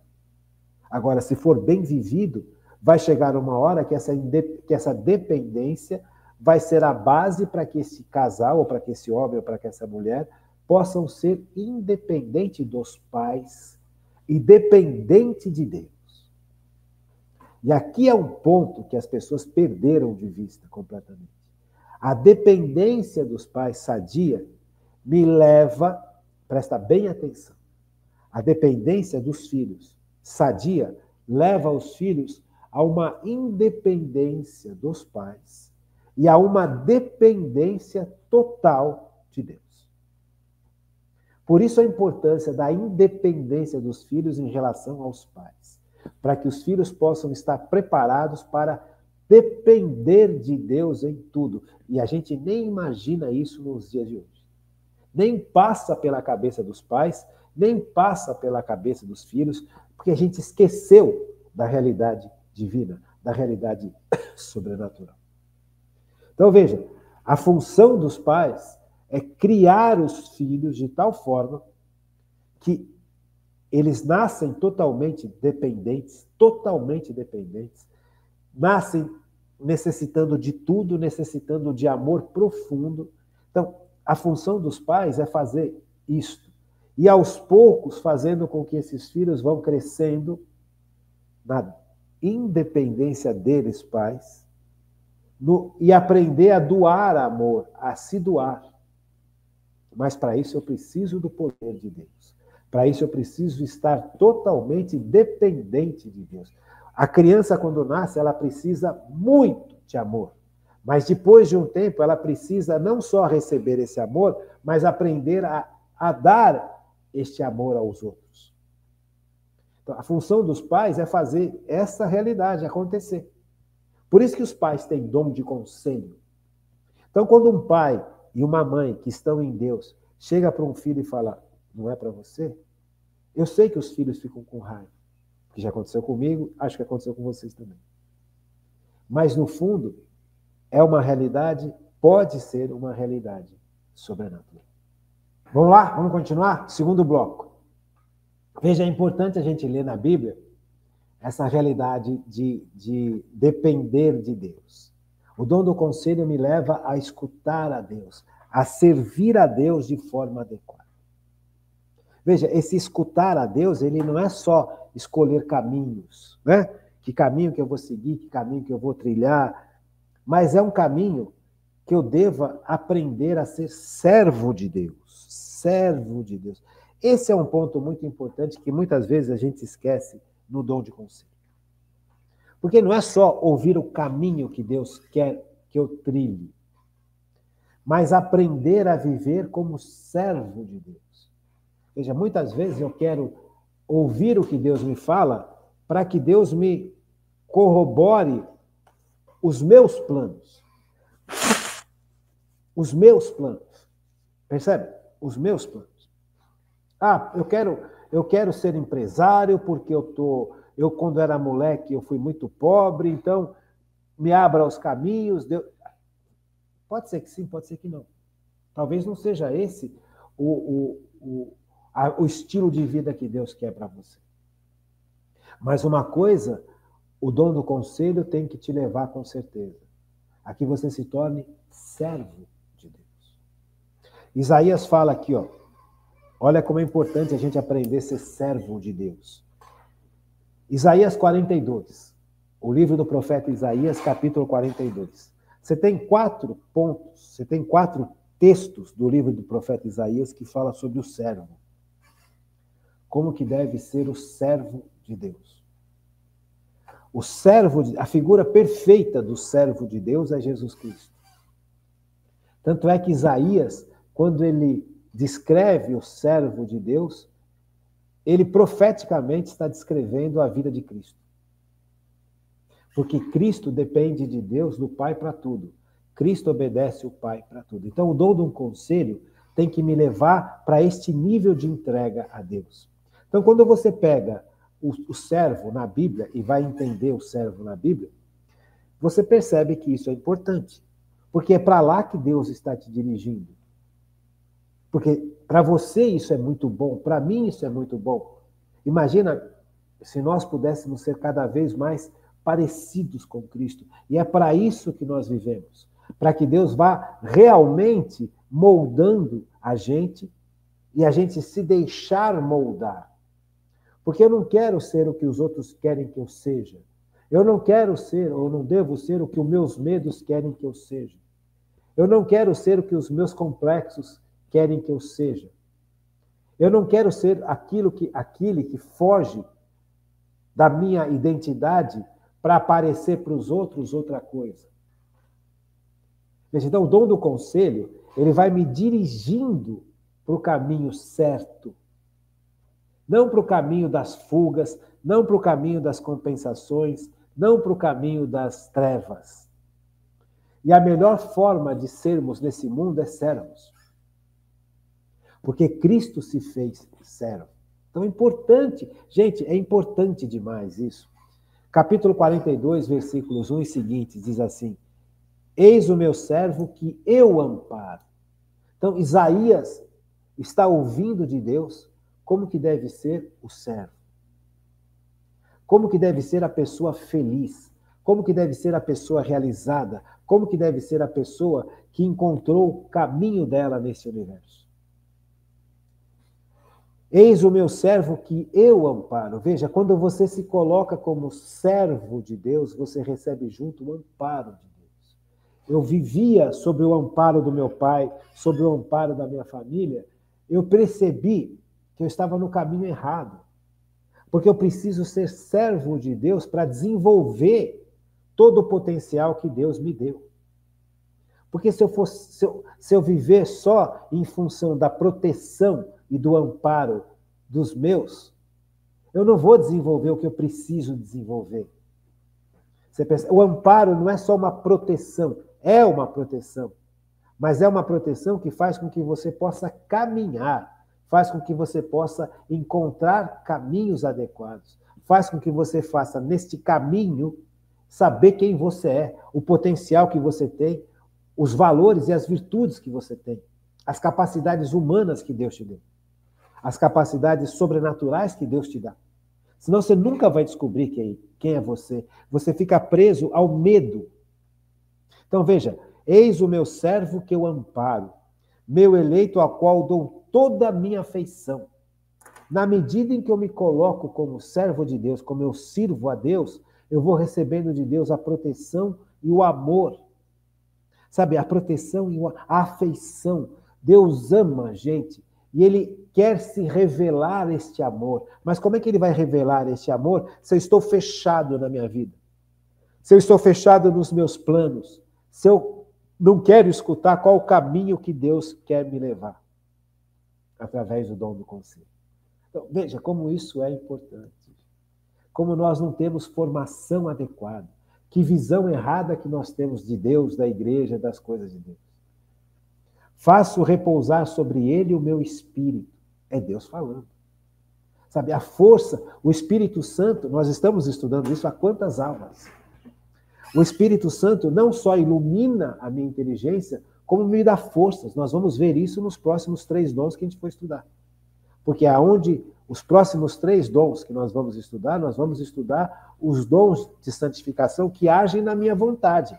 Speaker 1: Agora, se for bem vivido, vai chegar uma hora que essa dependência vai ser a base para que esse casal, ou para que esse homem, ou para que essa mulher, possam ser independentes dos pais e dependente de Deus. E aqui é um ponto que as pessoas perderam de vista completamente. A dependência dos pais sadia me leva, presta bem atenção, a dependência dos filhos sadia leva os filhos a uma independência dos pais e a uma dependência total de Deus. Por isso a importância da independência dos filhos em relação aos pais, para que os filhos possam estar preparados para depender de Deus em tudo. E a gente nem imagina isso nos dias de hoje. Nem passa pela cabeça dos pais, nem passa pela cabeça dos filhos, porque a gente esqueceu da realidade divina, da realidade sobrenatural. Então veja, a função dos pais é criar os filhos de tal forma que eles nascem totalmente dependentes, nascem necessitando de tudo, necessitando de amor profundo. Então, a função dos pais é fazer isto. E aos poucos, fazendo com que esses filhos vão crescendo na independência deles, pais, e aprender a doar amor, a se doar. Mas para isso eu preciso do poder de Deus. Para isso eu preciso estar totalmente dependente de Deus. A criança, quando nasce, ela precisa muito de amor. Mas depois de um tempo, ela precisa não só receber esse amor, mas aprender a dar este amor aos outros. Então, a função dos pais é fazer essa realidade acontecer. Por isso que os pais têm dom de conselho. Então, quando um pai e uma mãe que estão em Deus chega para um filho e fala, não é para você? Eu sei que os filhos ficam com raiva, que já aconteceu comigo, acho que aconteceu com vocês também. Mas, no fundo, é uma realidade, pode ser uma realidade sobrenatural. Vamos lá? Vamos continuar? Segundo bloco. Veja, é importante a gente ler na Bíblia essa realidade de depender de Deus. O dom do conselho me leva a escutar a Deus, a servir a Deus de forma adequada. Veja, esse escutar a Deus, ele não é só escolher caminhos, né? Que caminho que eu vou seguir, que caminho que eu vou trilhar, mas é um caminho que eu deva aprender a ser servo de Deus. Servo de Deus. Esse é um ponto muito importante que muitas vezes a gente esquece no dom de conselho. Porque não é só ouvir o caminho que Deus quer que eu trilhe, mas aprender a viver como servo de Deus. Veja, muitas vezes eu quero ouvir o que Deus me fala para que Deus me corrobore os meus planos. Os meus planos. Percebe? Os meus planos. Ah, eu quero ser empresário porque eu eu quando era moleque, eu fui muito pobre, então me abra os caminhos. Deus... Pode ser que sim, pode ser que não. Talvez não seja esse o estilo de vida que Deus quer para você. Mas uma coisa, o dom do conselho tem que te levar com certeza a que você se torne servo de Deus. Isaías fala aqui, ó, olha como é importante a gente aprender a ser servo de Deus. Isaías 42, o livro do profeta Isaías, capítulo 42. Você tem 4 pontos, você tem 4 textos do livro do profeta Isaías que fala sobre o servo. Como que deve ser o servo de Deus. O servo, a figura perfeita do servo de Deus é Jesus Cristo. Tanto é que Isaías, quando ele descreve o servo de Deus, ele profeticamente está descrevendo a vida de Cristo. Porque Cristo depende de Deus, do Pai, para tudo. Cristo obedece o Pai para tudo. Então, o dom de um conselho tem que me levar para este nível de entrega a Deus. Então, quando você pega o servo na Bíblia e vai entender o servo na Bíblia, você percebe que isso é importante. Porque é para lá que Deus está te dirigindo. Porque para você isso é muito bom, para mim isso é muito bom. Imagina se nós pudéssemos ser cada vez mais parecidos com Cristo. E é para isso que nós vivemos. Para que Deus vá realmente moldando a gente e a gente se deixar moldar. Porque eu não quero ser o que os outros querem que eu seja. Eu não quero ser, ou não devo ser, o que os meus medos querem que eu seja. Eu não quero ser o que os meus complexos querem que eu seja. Eu não quero ser aquele que foge da minha identidade para aparecer para os outros outra coisa. Então, o dom do conselho, ele vai me dirigindo para o caminho certo. Não para o caminho das fugas, não para o caminho das compensações, não para o caminho das trevas. E a melhor forma de sermos nesse mundo é servos. Porque Cristo se fez servo. Então é importante, gente, é importante demais isso. Capítulo 42, versículos 1 e seguintes, diz assim: Eis o meu servo que eu amparo. Então Isaías está ouvindo de Deus como que deve ser o servo. Como que deve ser a pessoa feliz. Como que deve ser a pessoa realizada. Como que deve ser a pessoa que encontrou o caminho dela nesse universo. Eis o meu servo que eu amparo. Veja, quando você se coloca como servo de Deus, você recebe junto o amparo de Deus. Eu vivia sob o amparo do meu pai, sob o amparo da minha família. Eu percebi que eu estava no caminho errado. Porque eu preciso ser servo de Deus para desenvolver todo o potencial que Deus me deu. Porque se eu viver só em função da proteção e do amparo dos meus, eu não vou desenvolver o que eu preciso desenvolver. Você pensa, o amparo não é só uma proteção, é uma proteção, mas é uma proteção que faz com que você possa caminhar, faz com que você possa encontrar caminhos adequados, faz com que você faça neste caminho saber quem você é, o potencial que você tem, os valores e as virtudes que você tem, as capacidades humanas que Deus te deu, as capacidades sobrenaturais que Deus te dá. Senão você nunca vai descobrir quem é você. Você fica preso ao medo. Então veja, eis o meu servo que eu amparo, meu eleito ao qual dou toda a minha afeição. Na medida em que eu me coloco como servo de Deus, como eu sirvo a Deus, eu vou recebendo de Deus a proteção e o amor. Sabe, a proteção e a afeição. Deus ama a gente e Ele quer se revelar este amor. Mas como é que Ele vai revelar este amor se eu estou fechado na minha vida? Se eu estou fechado nos meus planos? Se eu não quero escutar qual o caminho que Deus quer me levar? Através do dom do conselho. Então, veja como isso é importante. Como nós não temos formação adequada. Que visão errada que nós temos de Deus, da igreja, das coisas de Deus. Faço repousar sobre ele o meu espírito. É Deus falando. Sabe, a força, o Espírito Santo, nós estamos estudando isso há quantas aulas? O Espírito Santo não só ilumina a minha inteligência, como me dá forças. Nós vamos ver isso nos próximos 3 dons que a gente for estudar. Porque aonde os próximos 3 dons que nós vamos estudar os dons de santificação que agem na minha vontade.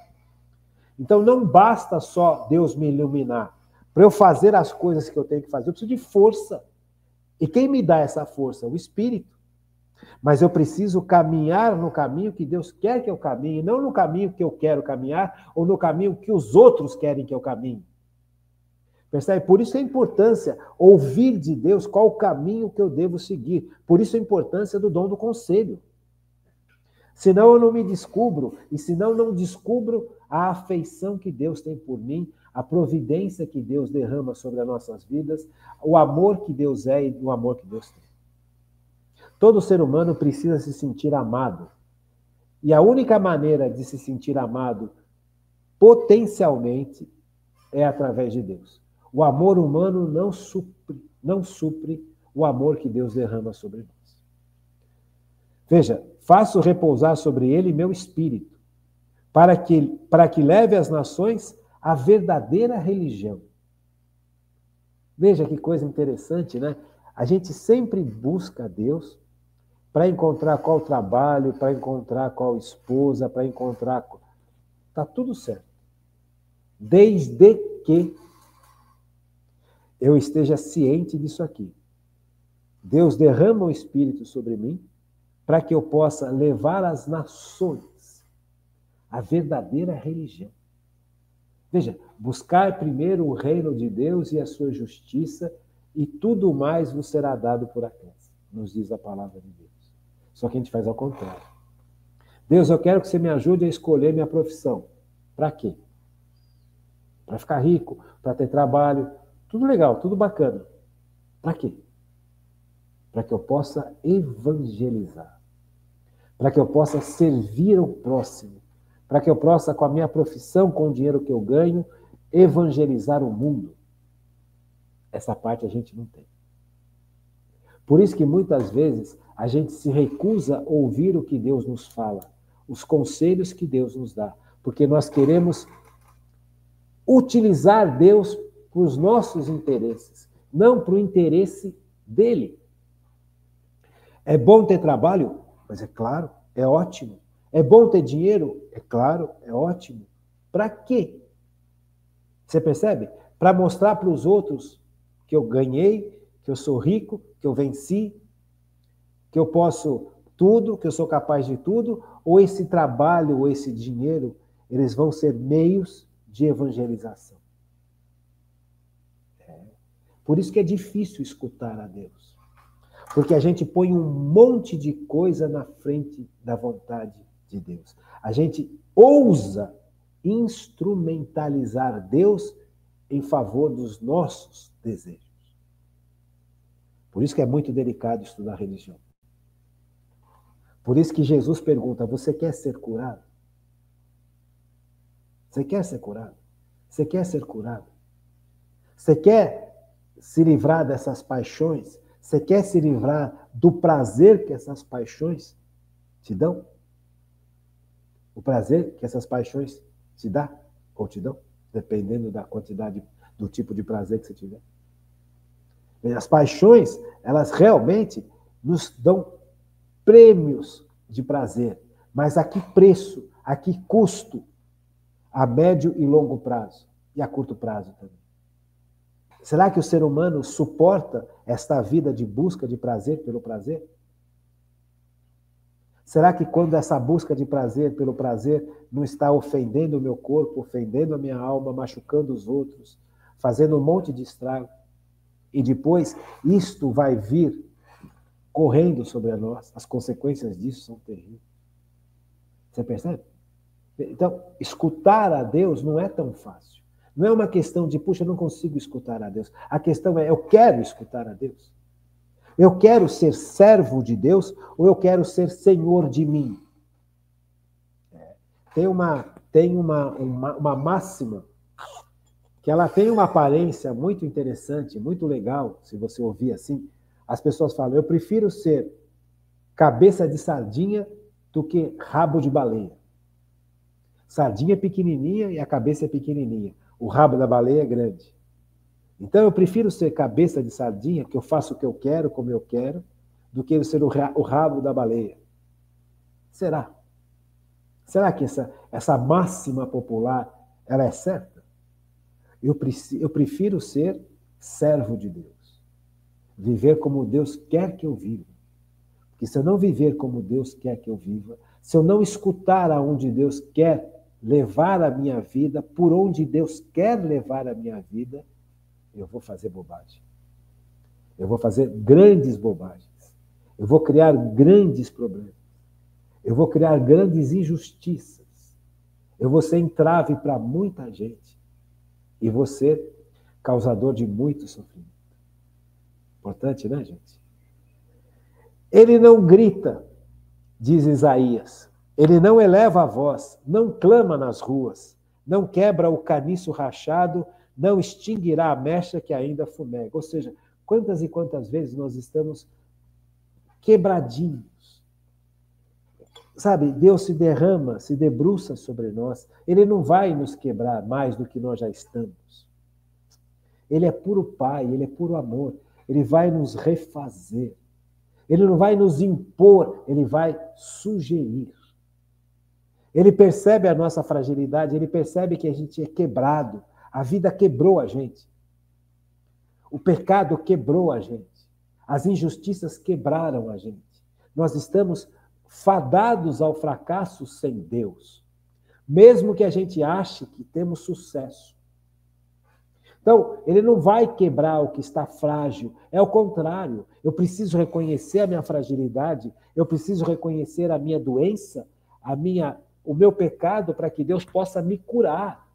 Speaker 1: Então não basta só Deus me iluminar. Para eu fazer as coisas que eu tenho que fazer, eu preciso de força. E quem me dá essa força? O Espírito. Mas eu preciso caminhar no caminho que Deus quer que eu caminhe, não no caminho que eu quero caminhar, ou no caminho que os outros querem que eu caminhe. Percebe? Por isso a importância ouvir de Deus qual o caminho que eu devo seguir. Por isso a importância do dom do conselho. Senão eu não me descubro, e senão não descubro a afeição que Deus tem por mim, a providência que Deus derrama sobre as nossas vidas, o amor que Deus é e o amor que Deus tem. Todo ser humano precisa se sentir amado. E a única maneira de se sentir amado potencialmente é através de Deus. O amor humano não supre o amor que Deus derrama sobre nós. Veja, faço repousar sobre ele meu espírito, para que leve às nações a verdadeira religião. Veja que coisa interessante, né? A gente sempre busca Deus para encontrar qual trabalho, para encontrar qual esposa, para encontrar... Tá tudo certo. Desde que eu esteja ciente disso aqui. Deus derrama o Espírito sobre mim para que eu possa levar às nações a verdadeira religião. Veja, buscar primeiro o reino de Deus e a sua justiça, e tudo mais vos será dado por acréscimo, nos diz a palavra de Deus. Só que a gente faz ao contrário. Deus, eu quero que você me ajude a escolher minha profissão. Para quê? Para ficar rico, para ter trabalho, tudo legal, tudo bacana. Para quê? Para que eu possa evangelizar. Para que eu possa servir ao próximo. Para que eu possa, com a minha profissão, com o dinheiro que eu ganho, evangelizar o mundo. Essa parte a gente não tem. Por isso que muitas vezes a gente se recusa a ouvir o que Deus nos fala, os conselhos que Deus nos dá, porque nós queremos utilizar Deus para os nossos interesses, não para o interesse dele. É bom ter trabalho? Mas é claro, é ótimo. É bom ter dinheiro? É claro, é ótimo. Para quê? Você percebe? Para mostrar para os outros que eu ganhei, que eu sou rico, que eu venci, que eu posso tudo, que eu sou capaz de tudo, ou esse trabalho, ou esse dinheiro, eles vão ser meios de evangelização. Por isso que é difícil escutar a Deus. Porque a gente põe um monte de coisa na frente da vontade de Deus. A gente ousa instrumentalizar Deus em favor dos nossos desejos. Por isso que é muito delicado estudar religião. Por isso que Jesus pergunta, você quer ser curado? Você quer ser curado? Você quer ser curado? Você quer se livrar dessas paixões? Você quer se livrar do prazer que essas paixões te dão? O prazer que essas paixões te dão ou te dão, dependendo da quantidade, do tipo de prazer que você tiver. As paixões, elas realmente nos dão prêmios de prazer. Mas a que preço, a que custo? A médio e longo prazo. E a curto prazo também. Será que o ser humano suporta esta vida de busca de prazer pelo prazer? Será que quando essa busca de prazer pelo prazer não está ofendendo o meu corpo, ofendendo a minha alma, machucando os outros, fazendo um monte de estrago, e depois isto vai vir correndo sobre nós, as consequências disso são terríveis. Você percebe? Então, escutar a Deus não é tão fácil. Não é uma questão de, puxa, eu não consigo escutar a Deus. A questão é, eu quero escutar a Deus? Eu quero ser servo de Deus ou eu quero ser senhor de mim? Tem uma máxima que ela tem uma aparência muito interessante, muito legal, se você ouvir assim. As pessoas falam, eu prefiro ser cabeça de sardinha do que rabo de baleia. Sardinha é pequenininha e a cabeça é pequenininha. O rabo da baleia é grande. Então eu prefiro ser cabeça de sardinha, que eu faço o que eu quero, como eu quero, do que ser o rabo da baleia. Será? Será que essa máxima popular ela é certa? Eu prefiro ser servo de Deus. Viver como Deus quer que eu viva. Porque se eu não viver como Deus quer que eu viva, se eu não escutar aonde Deus quer levar a minha vida, por onde Deus quer levar a minha vida, eu vou fazer bobagem. Eu vou fazer grandes bobagens. Eu vou criar grandes problemas. Eu vou criar grandes injustiças. Eu vou ser entrave para muita gente. E vou ser causador de muito sofrimento. Importante, né, gente? Ele não grita, diz Isaías. Ele não eleva a voz, não clama nas ruas, não quebra o caniço rachado, não extinguirá a mecha que ainda fumega. Ou seja, quantas e quantas vezes nós estamos quebradinhos. Sabe, Deus se derrama, se debruça sobre nós. Ele não vai nos quebrar mais do que nós já estamos. Ele é puro Pai, Ele é puro amor. Ele vai nos refazer. Ele não vai nos impor, Ele vai sugerir. Ele percebe a nossa fragilidade, Ele percebe que a gente é quebrado. A vida quebrou a gente. O pecado quebrou a gente. As injustiças quebraram a gente. Nós estamos fadados ao fracasso sem Deus. Mesmo que a gente ache que temos sucesso. Então, ele não vai quebrar o que está frágil. É o contrário. Eu preciso reconhecer a minha fragilidade, eu preciso reconhecer a minha doença, o meu pecado, para que Deus possa me curar.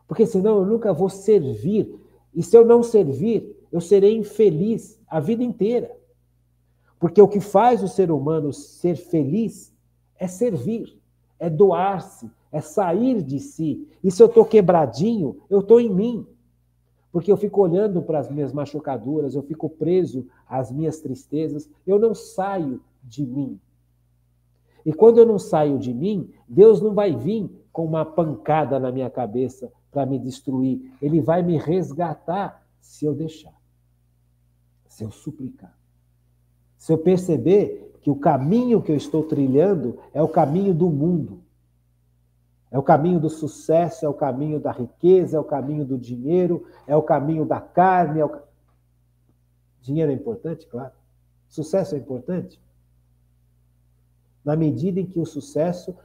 Speaker 1: Porque senão eu nunca vou servir. E se eu não servir, eu serei infeliz a vida inteira. Porque o que faz o ser humano ser feliz é servir, é doar-se, é sair de si. E se eu estou quebradinho, eu estou em mim. Porque eu fico olhando para as minhas machucaduras, eu fico preso às minhas tristezas, eu não saio de mim. E quando eu não saio de mim, Deus não vai vir com uma pancada na minha cabeça para me destruir. Ele vai me resgatar se eu deixar, se eu suplicar. Se eu perceber que o caminho que eu estou trilhando é o caminho do mundo, é o caminho do sucesso, é o caminho da riqueza, é o caminho do dinheiro, é o caminho da carne. Dinheiro é importante, claro. Sucesso é importante. Na medida em que o sucesso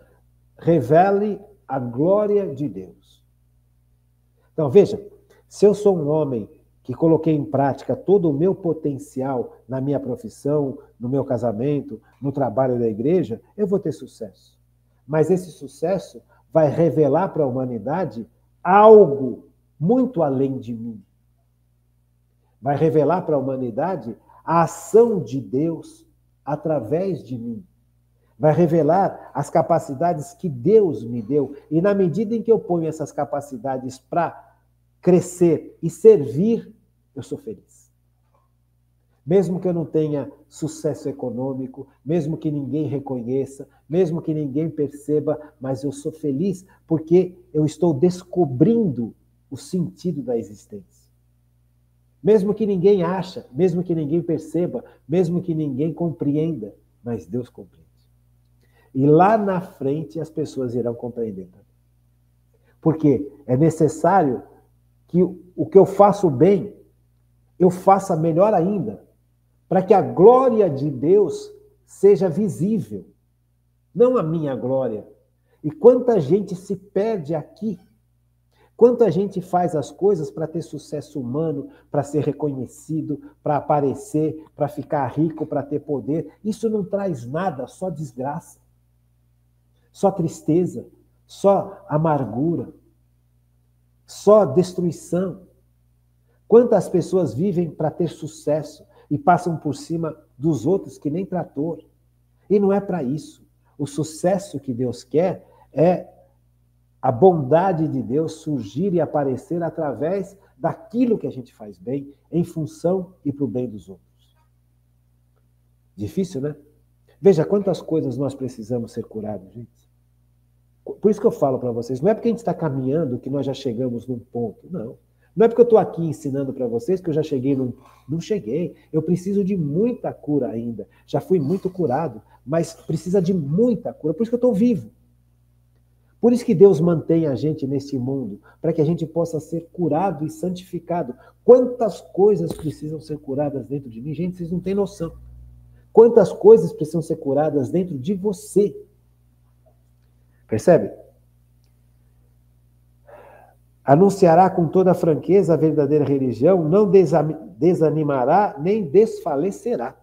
Speaker 1: revele a glória de Deus. Então, veja, se eu sou um homem que coloquei em prática todo o meu potencial na minha profissão, no meu casamento, no trabalho da igreja, eu vou ter sucesso. Mas esse sucesso vai revelar para a humanidade algo muito além de mim. Vai revelar para a humanidade a ação de Deus através de mim. Vai revelar as capacidades que Deus me deu. E na medida em que eu ponho essas capacidades para crescer e servir, eu sou feliz. Mesmo que eu não tenha sucesso econômico, mesmo que ninguém reconheça, mesmo que ninguém perceba, mas eu sou feliz porque eu estou descobrindo o sentido da existência. Mesmo que ninguém ache, mesmo que ninguém perceba, mesmo que ninguém compreenda, mas Deus compreende. E lá na frente as pessoas irão compreender também. Porque é necessário que o que eu faço bem, eu faça melhor ainda, para que a glória de Deus seja visível, não a minha glória. E quanta gente se perde aqui, quanta gente faz as coisas para ter sucesso humano, para ser reconhecido, para aparecer, para ficar rico, para ter poder. Isso não traz nada, só desgraça, só tristeza, só amargura, só destruição. Quantas pessoas vivem para ter sucesso e passam por cima dos outros que nem trator? E não é para isso. O sucesso que Deus quer é a bondade de Deus surgir e aparecer através daquilo que a gente faz bem, em função e para o bem dos outros. Difícil, né? Veja quantas coisas nós precisamos ser curados, gente. Por isso que eu falo para vocês, não é porque a gente está caminhando que nós já chegamos num ponto, não. Não é porque eu estou aqui ensinando para vocês que eu já cheguei num... Não cheguei. Eu preciso de muita cura ainda. Já fui muito curado, mas precisa de muita cura. Por isso que eu estou vivo. Por isso que Deus mantém a gente nesse mundo, para que a gente possa ser curado e santificado. Quantas coisas precisam ser curadas dentro de mim? Gente, vocês não têm noção. Quantas coisas precisam ser curadas dentro de você? Percebe? Anunciará com toda franqueza a verdadeira religião, não desanimará nem desfalecerá.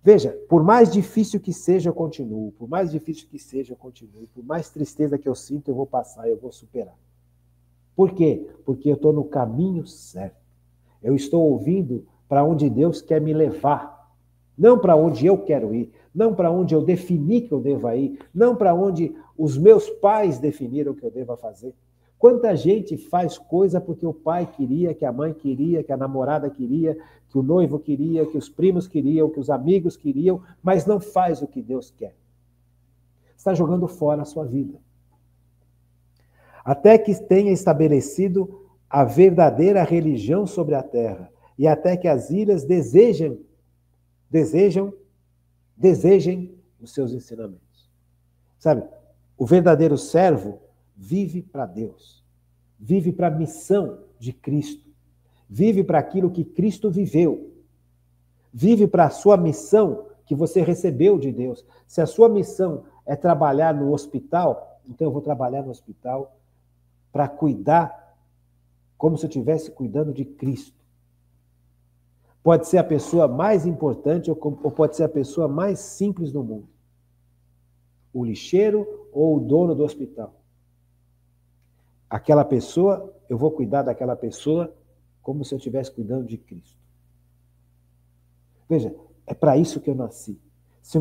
Speaker 1: Veja, por mais difícil que seja, eu continuo. Por mais difícil que seja, eu continuo. Por mais tristeza que eu sinto, eu vou passar, eu vou superar. Por quê? Porque eu estou no caminho certo. Eu estou ouvindo para onde Deus quer me levar. Não para onde eu quero ir. Não para onde eu defini que eu deva ir. Não para onde os meus pais definiram que eu deva fazer. Quanta gente faz coisa porque o pai queria, que a mãe queria, que a namorada queria, que o noivo queria, que os primos queriam, que os amigos queriam, mas não faz o que Deus quer. Está jogando fora a sua vida. Até que tenha estabelecido a verdadeira religião sobre a terra, e até que as ilhas desejem os seus ensinamentos. Sabe, o verdadeiro servo vive para Deus, vive para a missão de Cristo, vive para aquilo que Cristo viveu, vive para a sua missão que você recebeu de Deus. Se a sua missão é trabalhar no hospital, então eu vou trabalhar no hospital para cuidar como se eu estivesse cuidando de Cristo. Pode ser a pessoa mais importante ou pode ser a pessoa mais simples do mundo. O lixeiro ou o dono do hospital. Aquela pessoa, eu vou cuidar daquela pessoa como se eu estivesse cuidando de Cristo. Veja, é para isso que eu nasci. Se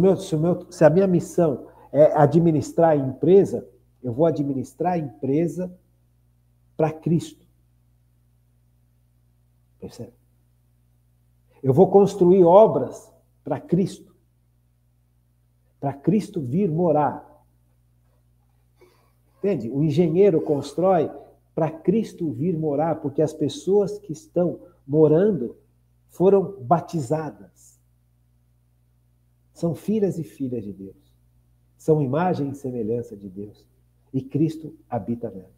Speaker 1: a minha missão é administrar a empresa, eu vou administrar a empresa para Cristo. Percebe? Eu vou construir obras para Cristo. Para Cristo vir morar. Entende? O engenheiro constrói para Cristo vir morar, porque as pessoas que estão morando foram batizadas. São filhas e filhas de Deus. São imagem e semelhança de Deus. E Cristo habita nelas.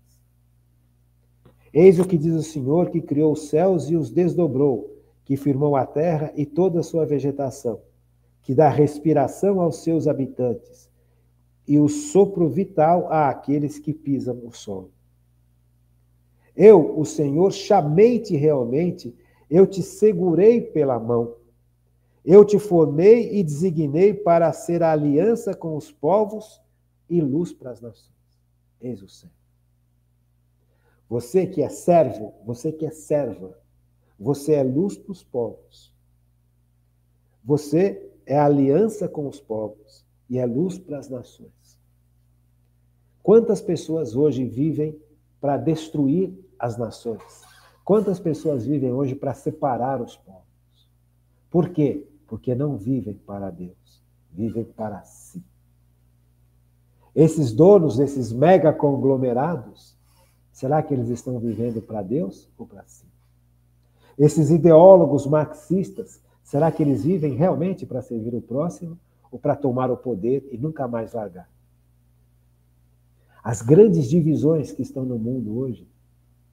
Speaker 1: Eis o que diz o Senhor, que criou os céus e os desdobrou, que firmou a terra e toda a sua vegetação, que dá respiração aos seus habitantes e o sopro vital àqueles que pisam o solo. Eu, o Senhor, chamei-te realmente, eu te segurei pela mão. Eu te formei e designei para ser a aliança com os povos e luz para as nações. Eis o Senhor. Você que é servo, você que é serva, você é luz para os povos. Você é aliança com os povos e é luz para as nações. Quantas pessoas hoje vivem para destruir as nações? Quantas pessoas vivem hoje para separar os povos? Por quê? Porque não vivem para Deus, vivem para si. Esses donos, esses mega conglomerados, será que eles estão vivendo para Deus ou para si? Esses ideólogos marxistas, será que eles vivem realmente para servir o próximo ou para tomar o poder e nunca mais largar? As grandes divisões que estão no mundo hoje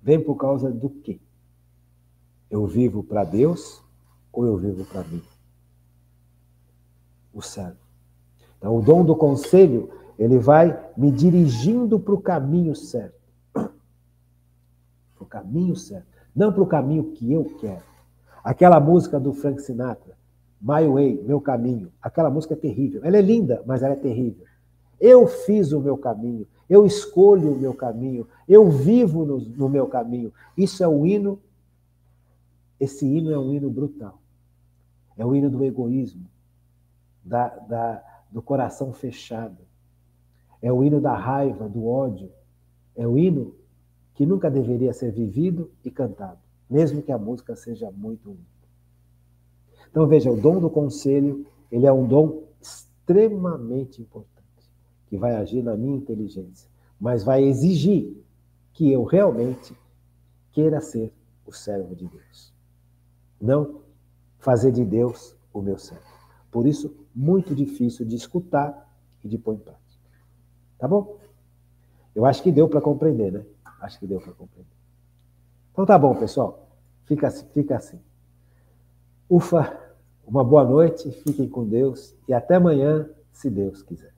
Speaker 1: vêm por causa do quê? Eu vivo para Deus ou eu vivo para mim? O servo. Então, o dom do conselho, ele vai me dirigindo para o caminho certo. Para o caminho certo. Não para o caminho que eu quero. Aquela música do Frank Sinatra, My Way, Meu Caminho. Aquela música é terrível. Ela é linda, mas ela é terrível. Eu fiz o meu caminho. Eu escolho o meu caminho. Eu vivo no meu caminho. Isso é o hino. Esse hino é um hino brutal. É o hino do egoísmo. Do coração fechado. É o hino da raiva, do ódio. É um hino que nunca deveria ser vivido e cantado, mesmo que a música seja muito ruim. Então, veja, o dom do conselho, ele é um dom extremamente importante, que vai agir na minha inteligência, mas vai exigir que eu realmente queira ser o servo de Deus. Não fazer de Deus o meu servo. Por isso, muito difícil de escutar e de pôr em prática. Tá bom? Eu acho que deu para compreender, né? Acho que deu para compreender. Então tá bom, pessoal. Fica assim. Ufa, uma boa noite, fiquem com Deus e até amanhã, se Deus quiser.